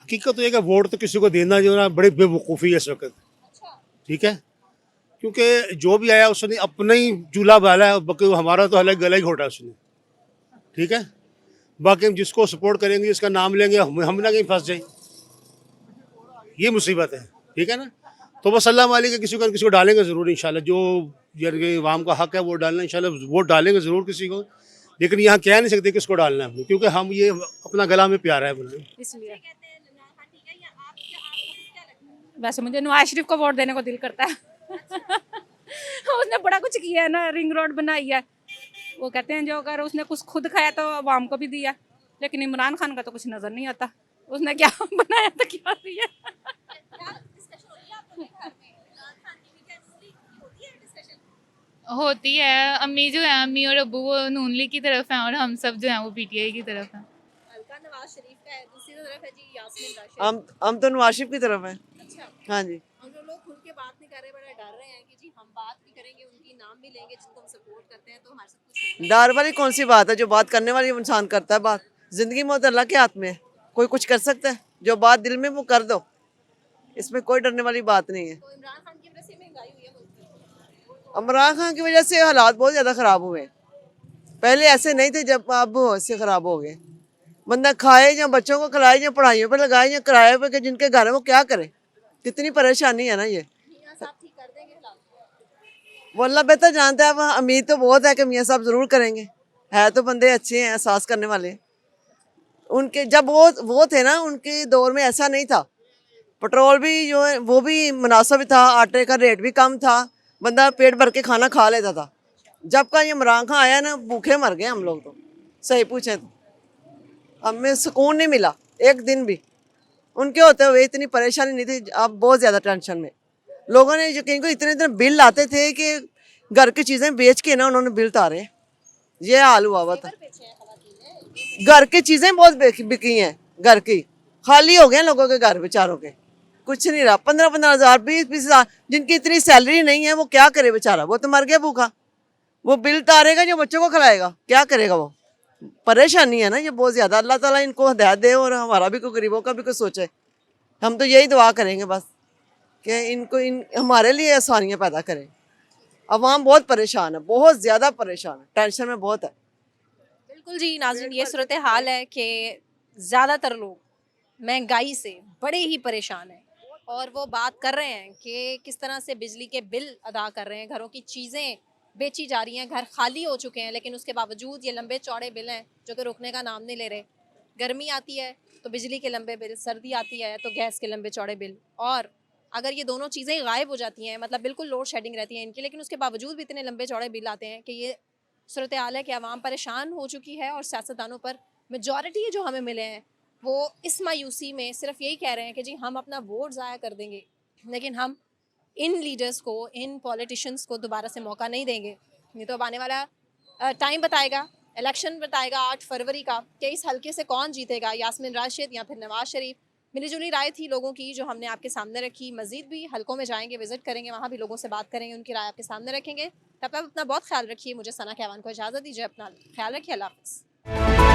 हकीकत तो ये कि वोट तो किसी को देना जो है ना बड़ी बेवकूफ़ी है इस वक्त। ठीक है, क्योंकि जो भी आया उसने अपना ही चूल्हा बाला है, बाकी हमारा तो अलग गला ही घोटा उसने। ठीक है, बाकी हम जिसको सपोर्ट करेंगे, जिसका नाम लेंगे, हम ना कहीं फंस जाए, ये मुसीबत है। ठीक है ना, तो बस अल्लाह मालिक है, किसी को डालेंगे ज़रूर इंशाल्लाह। जो यानी वाम का हक है वो डालना, इंशाल्लाह वोट डालेंगे ज़रूर किसी को, लेकिन यहाँ कह नहीं सकते किसको डालना है, क्योंकि हम ये अपना गला में प्यारा है बनाए। इसलिए वैसे मुझे नवाज शरीफ को वोट देने को दिल करता है। उसने बड़ा कुछ किया है ना, रिंग रोड बनाई है। वो कहते हैं जो अगर उसने कुछ खुद खाया तो आवाम को भी दिया, लेकिन इमरान खान का तो कुछ नजर नहीं आता, उसने क्या बनाया था क्या दिया। होती है, अम्मी जो है, अम्मी और अब्बू वो नून लीग की तरफ हैं और हम सब जो हैं वो पीटीआई की तरफ हैं। हल्का नवाज शरीफ का है, दूसरी तरफ है जी यास्मीन राशिद। हम तो नवाज शरीफ की तरफ हैं। अच्छा, हाँ जी। हम जो लोग खुल के बात नहीं कर रहे, बड़ा डर रहे हैं कि जी हम बात भी करेंगे, उनकी नाम भी लेंगे जिनको हम सपोर्ट करते हैं, तो हमारे साथ कुछ डर वाली कौन सी बात है, जो बात करने वाली इंसान करता है बात। जिंदगी मौत अल्लाह के हाथ में है, कोई कुछ कर सकता है, जो बात दिल में वो कर दो, इसमें कोई डरने वाली बात नहीं है। तो इमरान खान की वजह से महंगाई हुई है मुल्क में। इमरान खान की वजह से हालात बहुत ज़्यादा ख़राब हुए, पहले ऐसे नहीं थे, जब अब ऐसे ख़राब हो गए। बंदा खाए या बच्चों को खिलाए या पढ़ाइयों पर लगाए या किराए पर, जिनके घर है वो क्या करे, कितनी परेशानी है ना ये। मियां साहब ठीक कर देंगे हालात? वो अल्लाह बेहतर जानता है, अब उम्मीद तो बहुत है कि मियाँ साहब ज़रूर करेंगे, है तो बंदे अच्छे हैं, एहसास करने वाले। उनके जब वो थे ना, उनके दौर में ऐसा नहीं था, पेट्रोल भी जो है वो भी मुनासिब था, आटे का रेट भी कम था, बंदा पेट भर के खाना खा लेता था। जब का ये इमरान खान आया ना, भूखे मर गए हम लोग तो, सही पूछे तो हमें सुकून नहीं मिला एक दिन भी। उनके होते हुए इतनी परेशानी नहीं थी, अब बहुत ज़्यादा टेंशन में लोगों ने यकीन को इतने बिल आते थे कि घर की चीज़ें बेच के ना उन्होंने बिल तारे, ये हाल हुआ था। घर की चीज़ें बहुत बिकी हैं, घर की खाली हो गए लोगों के घर, बेचारों के कुछ नहीं रहा। 15-15 हज़ार 20-20 हज़ार जिनकी इतनी सैलरी नहीं है, वो क्या करे बेचारा, वो तो मर गया भूखा। वो बिल तारेगा जो बच्चों को खिलाएगा, क्या करेगा वो। परेशानी है ना ये बहुत ज़्यादा। अल्लाह ताला इनको हिदायत दे और हमारा भी कोई गरीबों का भी कुछ सोचे। हम तो यही दुआ करेंगे बस कि इनको हमारे लिए आसानियाँ पैदा करें। अवाम बहुत परेशान है, बहुत ज़्यादा परेशान है, टेंशन में बहुत है। बिल्कुल जी नाज़रीन, ये सूरत हाल है कि ज़्यादातर लोग महंगाई से बड़े ही परेशान हैं और वो बात कर रहे हैं कि किस तरह से बिजली के बिल अदा कर रहे हैं, घरों की चीज़ें बेची जा रही हैं, घर खाली हो चुके हैं, लेकिन उसके बावजूद ये लंबे चौड़े बिल हैं जो कि रुकने का नाम नहीं ले रहे। गर्मी आती है तो बिजली के लंबे बिल, सर्दी आती है तो गैस के लंबे चौड़े बिल, और अगर ये दोनों चीज़ें गायब हो जाती हैं, मतलब बिल्कुल लोड शेडिंग रहती है इनकी, लेकिन उसके बावजूद भी इतने लंबे चौड़े बिल आते हैं कि ये सूरत हाल है कि आवाम परेशान हो चुकी है। और सियासतदानों पर मेजॉरिटी जो हमें मिले हैं वो इस मायूसी में सिर्फ यही कह रहे हैं कि जी हम अपना वोट ज़ाया कर देंगे, लेकिन हम इन लीडर्स को, इन पॉलिटिशियंस को दोबारा से मौका नहीं देंगे। ये तो अब आने वाला टाइम बताएगा, इलेक्शन बताएगा 8 फरवरी का, कि इस हल्के से कौन जीतेगा, यास्मीन राशिद या फिर नवाज शरीफ। मिली जुली राय थी लोगों की जो हमने आपके सामने रखी। मज़ीद भी हल्कों में जाएंगे, विजिट करेंगे, वहाँ भी लोगों से बात करेंगे, उनकी राय आपके सामने रखेंगे। तब तक अपना बहुत ख्याल रखिए। मुझे सना कहवान को इजाज़त दीजिए, अपना ख्याल रखिए, अल्लाह हाफ़िज़।